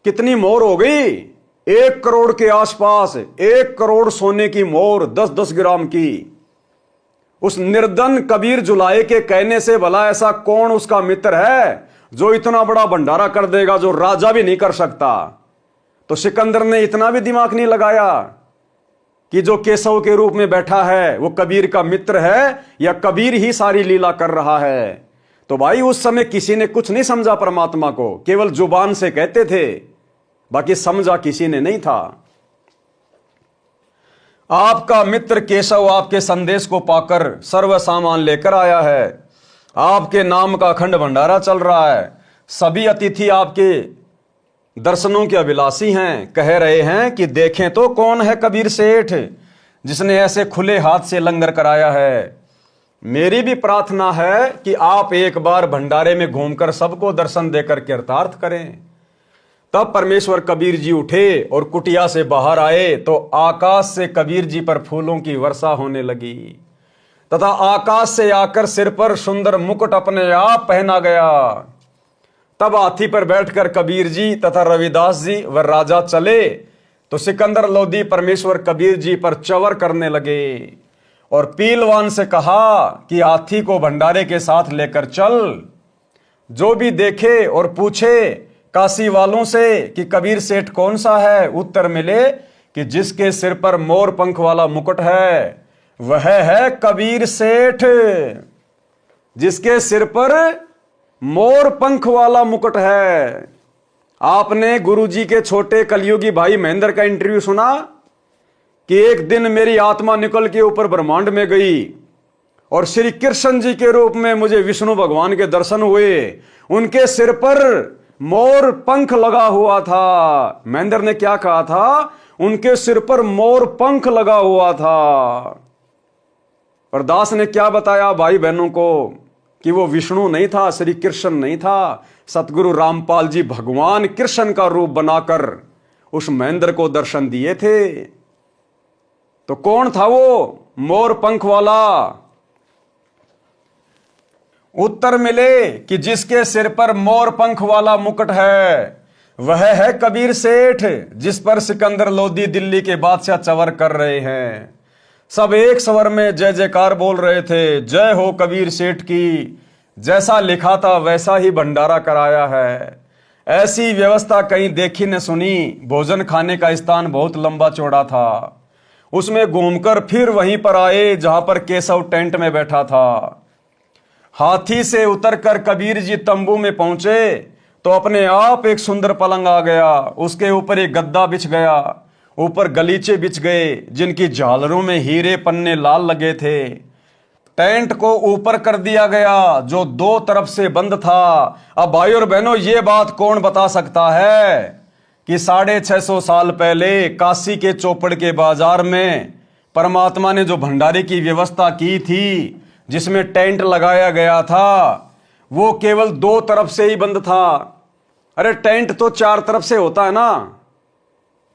कितनी मोहर हो गई? 1 करोड़ के आसपास, 1 करोड़ सोने की मोहर 10-10 ग्राम की। उस निर्धन कबीर जुलाए के कहने से भला ऐसा कौन उसका मित्र है जो इतना बड़ा भंडारा कर देगा, जो राजा भी नहीं कर सकता। तो सिकंदर ने इतना भी दिमाग नहीं लगाया कि जो केशव के रूप में बैठा है वो कबीर का मित्र है या कबीर ही सारी लीला कर रहा है। तो भाई उस समय किसी ने कुछ नहीं समझा परमात्मा को, केवल जुबान से कहते थे बाकी समझा किसी ने नहीं था। आपका मित्र केशव आपके संदेश को पाकर सर्व सामान लेकर आया है। आपके नाम का अखंड भंडारा चल रहा है। सभी अतिथि आपके दर्शनों के अभिलाषी हैं। कह रहे हैं कि देखें तो कौन है कबीर सेठ जिसने ऐसे खुले हाथ से लंगर कराया है। मेरी भी प्रार्थना है कि आप एक बार भंडारे में घूमकर सबको दर्शन देकर कृतार्थ करें। तब परमेश्वर कबीर जी उठे और कुटिया से बाहर आए तो आकाश से कबीर जी पर फूलों की वर्षा होने लगी तथा आकाश से आकर सिर पर सुंदर मुकुट अपने आप पहना गया। तब हाथी पर बैठकर कबीर जी तथा रविदास जी व राजा चले तो सिकंदर लोधी परमेश्वर कबीर जी पर चवर करने लगे और पीलवान से कहा कि हाथी को भंडारे के साथ लेकर चल। जो भी देखे और पूछे काशी वालों से कि कबीर सेठ कौन सा है, उत्तर मिले कि जिसके सिर पर मोर पंख वाला मुकुट है वह है कबीर सेठ। जिसके सिर पर मोर पंख वाला मुकुट है। आपने गुरुजी के छोटे कलयुगी भाई महेंद्र का इंटरव्यू सुना कि एक दिन मेरी आत्मा निकल के ऊपर ब्रह्मांड में गई और श्री कृष्ण जी के रूप में मुझे विष्णु भगवान के दर्शन हुए। उनके सिर पर मोर पंख लगा हुआ था। महेंद्र ने क्या कहा था? उनके सिर पर मोर पंख लगा हुआ था। और दास ने क्या बताया भाई बहनों को कि वो विष्णु नहीं था, श्री कृष्ण नहीं था। सतगुरु रामपाल जी भगवान कृष्ण का रूप बनाकर उस महेंद्र को दर्शन दिए थे। तो कौन था वो मोर पंख वाला? उत्तर मिले कि जिसके सिर पर मोर पंख वाला मुकुट है वह है कबीर सेठ, जिस पर सिकंदर लोधी दिल्ली के बादशाह चवर कर रहे हैं। सब एक स्वर में जय जयकार बोल रहे थे, जय हो कबीर सेठ की। जैसा लिखा था वैसा ही भंडारा कराया है। ऐसी व्यवस्था कहीं देखी न सुनी। भोजन खाने का स्थान बहुत लंबा चौड़ा था। उसमें घूमकर फिर वहीं पर आए जहां पर केशव टेंट में बैठा था। हाथी से उतरकर कबीर जी तंबू में पहुंचे तो अपने आप एक सुंदर पलंग आ गया। उसके ऊपर एक गद्दा बिछ गया, ऊपर गलीचे बिछ गए जिनकी झालरों में हीरे पन्ने लाल लगे थे। टेंट को ऊपर कर दिया गया जो दो तरफ से बंद था। अब भाई और बहनों, ये बात कौन बता सकता है कि 650 साल पहले काशी के चौपड़ के बाजार में परमात्मा ने जो भंडारे की व्यवस्था की थी, जिसमें टेंट लगाया गया था, वो केवल दो तरफ से ही बंद था। अरे टेंट तो चार तरफ से होता है ना।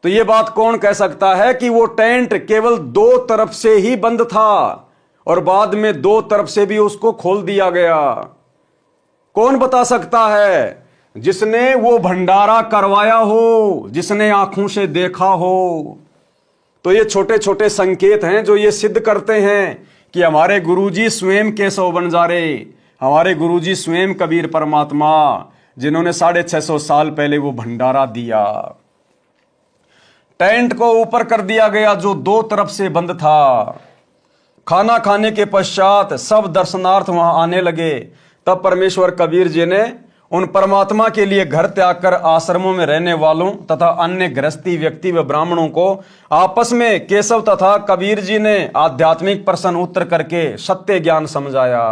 तो ये बात कौन कह सकता है कि वो टेंट केवल दो तरफ से ही बंद था और बाद में दो तरफ से भी उसको खोल दिया गया? कौन बता सकता है? जिसने वो भंडारा करवाया हो, जिसने आंखों से देखा हो। तो ये छोटे छोटे संकेत हैं जो ये सिद्ध करते हैं कि हमारे गुरुजी स्वयं केशव बंजारे, हमारे गुरुजी स्वयं कबीर परमात्मा, जिन्होंने 650 साल पहले वो भंडारा दिया। टेंट को ऊपर कर दिया गया जो दो तरफ से बंद था। खाना खाने के पश्चात सब दर्शनार्थ वहां आने लगे। तब परमेश्वर कबीर जी ने उन परमात्मा के लिए घर त्याग कर आश्रमों में रहने वालों तथा अन्य गृहस्थी व्यक्ति व ब्राह्मणों को आपस में केशव तथा कबीर जी ने आध्यात्मिक प्रश्न उत्तर करके सत्य ज्ञान समझाया।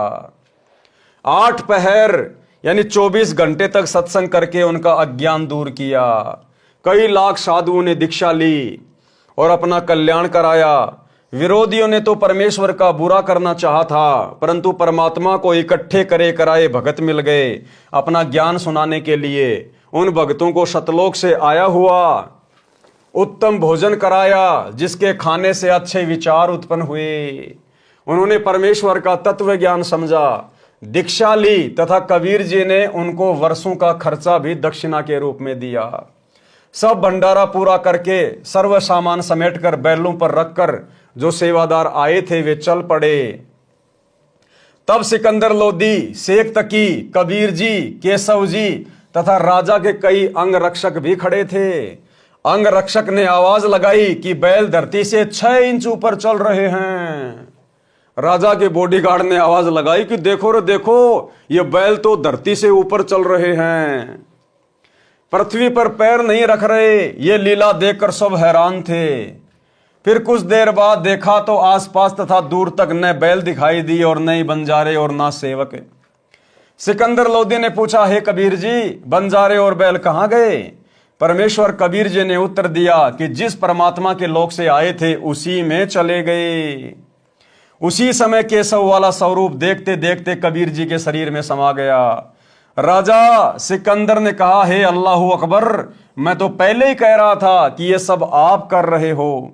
8 पहर यानी 24 घंटे तक सत्संग करके उनका अज्ञान दूर किया। कई लाख साधुओं ने दीक्षा ली और अपना कल्याण कराया। विरोधियों ने तो परमेश्वर का बुरा करना चाहा था, परंतु परमात्मा को इकट्ठे करे कराए भगत मिल गए अपना ज्ञान सुनाने के लिए। उन भक्तों को सतलोक से आया हुआ उत्तम भोजन कराया, जिसके खाने से अच्छे विचार उत्पन्न हुए। उन्होंने परमेश्वर का तत्व ज्ञान समझा, दीक्षा ली तथा कबीर जी ने उनको वर्षों का खर्चा भी दक्षिणा के रूप में दिया। सब भंडारा पूरा करके सर्व सामान समेटकर बैलों पर रखकर जो सेवादार आए थे वे चल पड़े। तब सिकंदर लोधी, शेख तकी, कबीर जी, केशव जी तथा राजा के कई अंग रक्षक भी खड़े थे। अंग रक्षक ने आवाज लगाई कि बैल धरती से 6 इंच ऊपर चल रहे हैं। राजा के बॉडीगार्ड ने आवाज लगाई कि देखो रे देखो, ये बैल तो धरती से ऊपर चल रहे हैं। पृथ्वी पर पैर नहीं रख रहे। ये लीला देखकर सब हैरान थे। फिर कुछ देर बाद देखा तो आसपास तथा दूर तक न बैल दिखाई दी और न ही बंजारे और ना सेवक। सिकंदर लोदी ने पूछा, हे कबीर जी, बंजारे और बैल कहाँ गए? परमेश्वर कबीर जी ने उत्तर दिया कि जिस परमात्मा के लोक से आए थे उसी में चले गए। उसी समय केशव वाला स्वरूप देखते देखते कबीर जी के शरीर में समा गया। राजा सिकंदर ने कहा, हे अल्लाहू अकबर, मैं तो पहले ही कह रहा था कि ये सब आप कर रहे हो,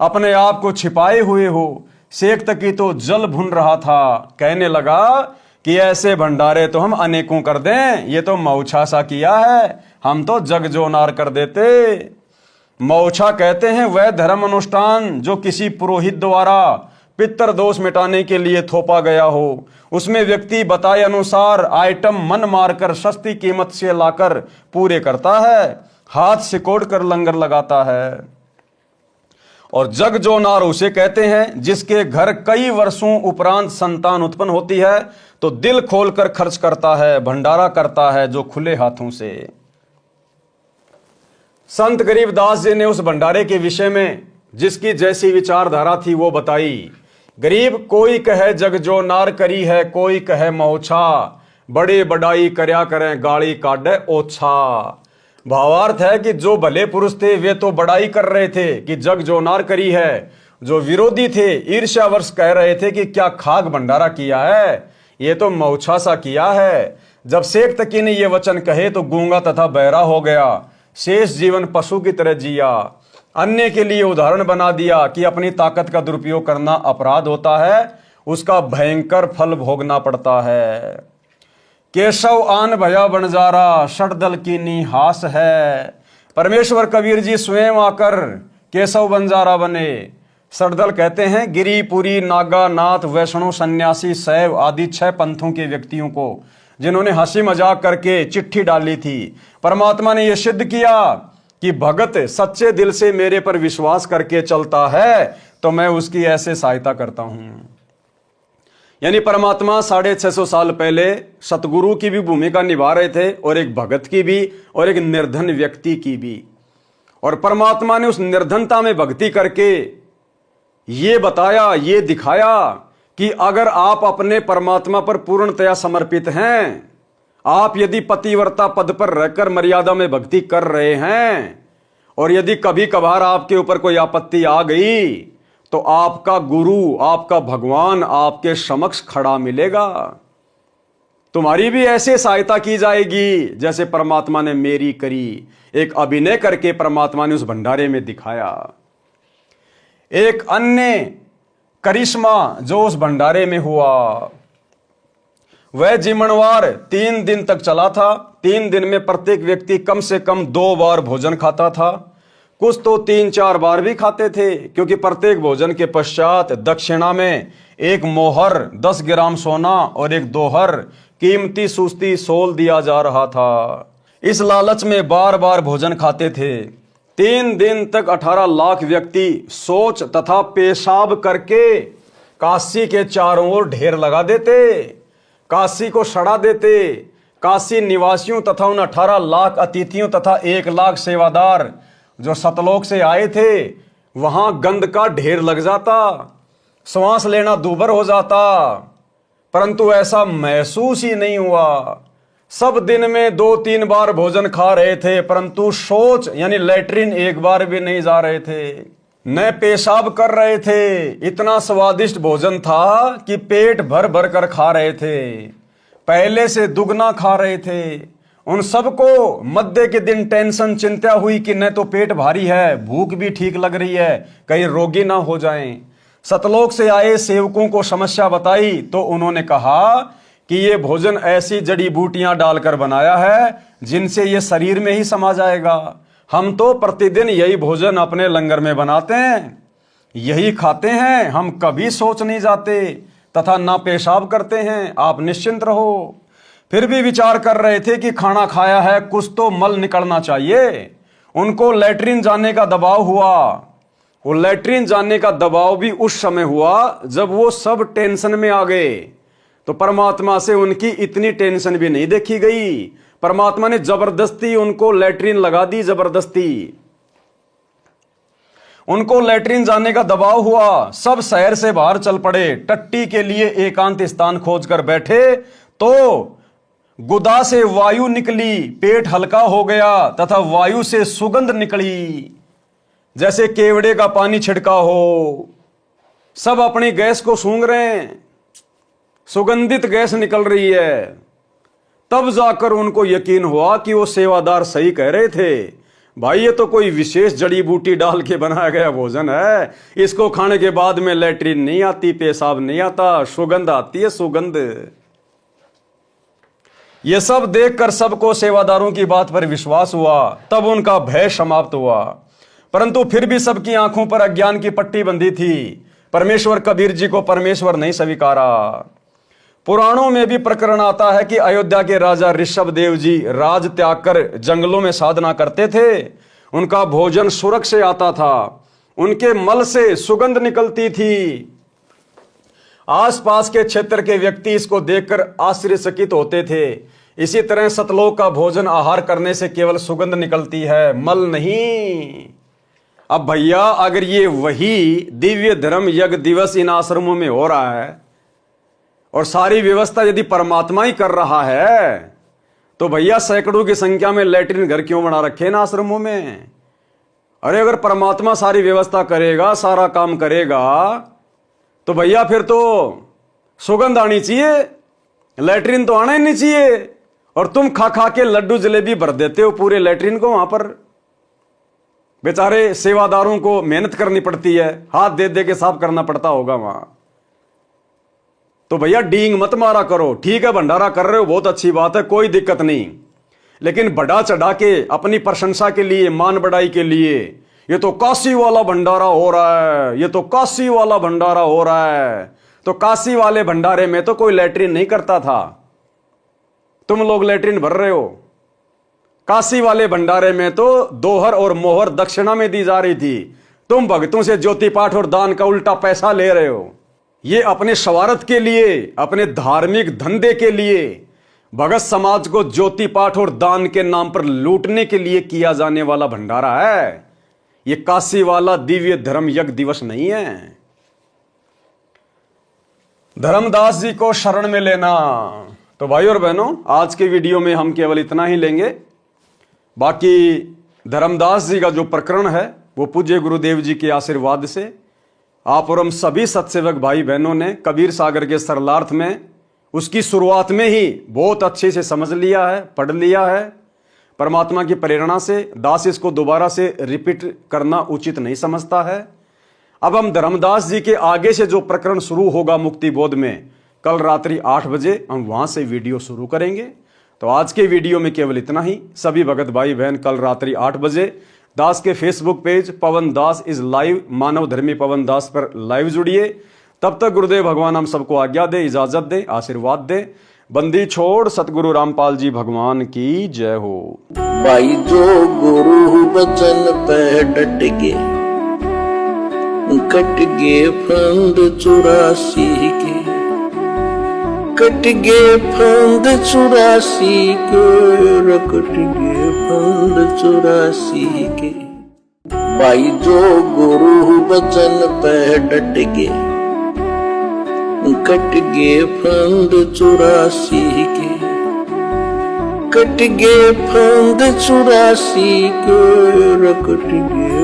अपने आप को छिपाए हुए हो। शेख तकी तो जल भुन रहा था। कहने लगा कि ऐसे भंडारे तो हम अनेकों कर दें, ये तो मौछा सा किया है, हम तो जग जोनार कर देते। मौछा कहते हैं वह धर्म अनुष्ठान जो किसी पुरोहित द्वारा पितर दोष मिटाने के लिए थोपा गया हो। उसमें व्यक्ति बताए अनुसार आइटम मन मारकर सस्ती कीमत से लाकर पूरे करता है, हाथ सिकोड़ कर लंगर लगाता है। और जग जोनार उसे कहते हैं जिसके घर कई वर्षों उपरांत संतान उत्पन्न होती है तो दिल खोलकर खर्च करता है, भंडारा करता है जो खुले हाथों से। संत गरीबदास जी ने उस भंडारे के विषय में जिसकी जैसी विचारधारा थी वो बताई। गरीब कोई कहे जग जो नार करी है, कोई कहे मौछा, बड़े बड़ाई करया करें गाड़ी काटे ओछा। भावार्थ है कि जो भले पुरुष थे वे तो बड़ाई कर रहे थे कि जग जो नार करी है, जो विरोधी थे ईर्ष्यावश कह रहे थे कि क्या खाक भंडारा किया है, ये तो मौछा सा किया है। जब शेख तकी ने ये वचन कहे तो गूंगा तथा बहरा हो गया, शेष जीवन पशु की तरह जिया। अन्य के लिए उदाहरण बना दिया कि अपनी ताकत का दुरुपयोग करना अपराध होता है, उसका भयंकर फल भोगना पड़ता है। केशव आन भया बंजारा, षटदल की निहास है। परमेश्वर कबीर जी स्वयं आकर केशव बंजारा बने। षटदल कहते हैं गिरिपुरी, नागा, नाथ, वैष्णव, सन्यासी, शैव आदि 6 पंथों के व्यक्तियों को जिन्होंने हंसी मजाक करके चिट्ठी डाली थी। परमात्मा ने यह सिद्ध किया कि भगत सच्चे दिल से मेरे पर विश्वास करके चलता है तो मैं उसकी ऐसे सहायता करता हूं। यानी परमात्मा 650 साल पहले सतगुरु की भी भूमिका निभा रहे थे और एक भगत की भी और एक निर्धन व्यक्ति की भी। और परमात्मा ने उस निर्धनता में भक्ति करके ये बताया, ये दिखाया कि अगर आप अपने परमात्मा पर पूर्णतया समर्पित हैं, आप यदि पतिव्रता पद पर रहकर मर्यादा में भक्ति कर रहे हैं और यदि कभी कभार आपके ऊपर कोई आपत्ति आ गई तो आपका गुरु, आपका भगवान आपके समक्ष खड़ा मिलेगा। तुम्हारी भी ऐसे सहायता की जाएगी जैसे परमात्मा ने मेरी करी। एक अभिनय करके परमात्मा ने उस भंडारे में दिखाया। एक अन्य करिश्मा जो उस भंडारे में हुआ वह जिमणवार 3 दिन तक चला था। 3 दिन में प्रत्येक व्यक्ति कम से कम 2 बार भोजन खाता था, कुछ तो 3-4 बार भी खाते थे, क्योंकि प्रत्येक भोजन के पश्चात दक्षिणा में 1 मोहर 10 ग्राम सोना और 1 दोहर कीमती सुस्ती सोल दिया जा रहा था। इस लालच में बार बार भोजन खाते थे। 3 दिन तक 18 लाख व्यक्ति शौच तथा पेशाब करके काशी के चारों ओर ढेर लगा देते, काशी को सड़ा देते। काशी निवासियों तथा उन 18 लाख अतिथियों तथा 1 लाख सेवादार जो सतलोक से आए थे, वहां गंध का ढेर लग जाता, श्वास लेना दूभर हो जाता, परंतु ऐसा महसूस ही नहीं हुआ। सब दिन में 2-3 बार भोजन खा रहे थे, परंतु शौच यानी लैट्रिन 1 बार भी नहीं जा रहे थे, न पेशाब कर रहे थे। इतना स्वादिष्ट भोजन था कि पेट भर भर कर खा रहे थे, पहले से दुगना खा रहे थे। उन सबको मध्य के दिन टेंशन, चिंता हुई कि न तो पेट भारी है, भूख भी ठीक लग रही है, कहीं रोगी ना हो जाएं। सतलोक से आए सेवकों को समस्या बताई तो उन्होंने कहा कि ये भोजन ऐसी जड़ी बूटियां डालकर बनाया है जिनसे ये शरीर में ही समा जाएगा। हम तो प्रतिदिन यही भोजन अपने लंगर में बनाते हैं, यही खाते हैं, हम कभी सोच नहीं जाते तथा ना पेशाब करते हैं, आप निश्चिंत रहो। फिर भी विचार कर रहे थे कि खाना खाया है, कुछ तो मल निकलना चाहिए। उनको लैट्रिन जाने का दबाव हुआ। वो लैट्रिन जाने का दबाव भी उस समय हुआ जब वो सब टेंशन में आ गए। तो परमात्मा से उनकी इतनी टेंशन भी नहीं देखी गई। परमात्मा ने जबरदस्ती उनको लैट्रिन लगा दी, जबरदस्ती उनको लैट्रिन जाने का दबाव हुआ। सब शहर से बाहर चल पड़े, टट्टी के लिए एकांत स्थान खोजकर बैठे तो गुदा से वायु निकली, पेट हल्का हो गया तथा वायु से सुगंध निकली, जैसे केवड़े का पानी छिड़का हो। सब अपनी गैस को सूंघ रहे हैं, सुगंधित गैस निकल रही है। तब जाकर उनको यकीन हुआ कि वो सेवादार सही कह रहे थे, भाई ये तो कोई विशेष जड़ी बूटी डाल के बनाया गया भोजन है, इसको खाने के बाद में लैट्रिन नहीं आती, पेशाब नहीं आता, सुगंध आती है, सुगंध। ये सब देखकर सबको सेवादारों की बात पर विश्वास हुआ, तब उनका भय समाप्त हुआ। परंतु फिर भी सबकी आंखों पर अज्ञान की पट्टी बंधी थी। परमेश्वर कबीर जी को परमेश्वर नहीं स्वीकारा। पुराणों में भी प्रकरण आता है कि अयोध्या के राजा ऋषभ देव जी राज त्याग कर जंगलों में साधना करते थे। उनका भोजन सुरख से आता था, उनके मल से सुगंध निकलती थी। आसपास के क्षेत्र के व्यक्ति इसको देखकर आश्चर्यचकित होते थे। इसी तरह सतलोक का भोजन आहार करने से केवल सुगंध निकलती है, मल नहीं। अब भैया अगर ये वही दिव्य धर्म यज्ञ दिवस इन आश्रमों में हो रहा है और सारी व्यवस्था यदि परमात्मा ही कर रहा है, तो भैया सैकड़ों की संख्या में लैट्रिन घर क्यों बना रखे ना आश्रमों में? अरे अगर परमात्मा सारी व्यवस्था करेगा, सारा काम करेगा, तो भैया फिर तो सुगंध आनी चाहिए, लैट्रिन तो आना ही नहीं चाहिए। और तुम खा खा के लड्डू जलेबी भर देते हो पूरे लैट्रिन को। वहां पर बेचारे सेवादारों को मेहनत करनी पड़ती है, हाथ दे दे के साफ करना पड़ता होगा वहां। तो भैया डींग मत मारा करो। ठीक है, भंडारा कर रहे हो, बहुत अच्छी बात है, कोई दिक्कत नहीं, लेकिन बढ़ा चढ़ा के अपनी प्रशंसा के लिए, मान बढ़ाई के लिए, ये तो काशी वाला भंडारा हो रहा है, ये तो काशी वाला भंडारा हो रहा है। तो काशी वाले भंडारे में तो कोई लैट्रिन नहीं करता था, तुम लोग लैट्रिन भर रहे हो। काशी वाले भंडारे में तो दोहर और मोहर दक्षिणा में दी जा रही थी, तुम भक्तों से ज्योति पाठ और दान का उल्टा पैसा ले रहे हो। ये अपने स्वार्थ के लिए, अपने धार्मिक धंधे के लिए, भगत समाज को ज्योति पाठ और दान के नाम पर लूटने के लिए किया जाने वाला भंडारा है। ये काशी वाला दिव्य धर्म यज्ञ दिवस नहीं है। धर्मदास जी को शरण में लेना। तो भाई और बहनों, आज के वीडियो में हम केवल इतना ही लेंगे। बाकी धर्मदास जी का जो प्रकरण है वो पूज्य गुरुदेव जी के आशीर्वाद से आप और हम सभी सत्सेवक भाई बहनों ने कबीर सागर के सरलार्थ में उसकी शुरुआत में ही बहुत अच्छे से समझ लिया है, पढ़ लिया है। परमात्मा की प्रेरणा से दास इसको दोबारा से रिपीट करना उचित नहीं समझता है। अब हम धर्मदास जी के आगे से जो प्रकरण शुरू होगा मुक्ति बोध में, कल रात्रि 8 बजे हम वहां से वीडियो शुरू करेंगे। तो आज के वीडियो में केवल इतना ही। सभी भगत भाई बहन कल रात्रि 8 बजे दास के Facebook page Pawan Das is live, मानव धर्मी पवन दास पर लाइव जुड़िए। तब तक गुरुदेव भगवान हम सबको आज्ञा दे, इजाजत दे, आशीर्वाद दे। बंदी छोड़ सतगुरु रामपाल जी भगवान की जय हो। भाई जो गुरु बचन पे डट के, कट गे फंद 84 के, कट गे फंद 84 के, कट गे फंद 84 के। भाई जो गुरु बचन पे डट के, कट गे फंद 84 के, कट गे फंद 84 के, कट गे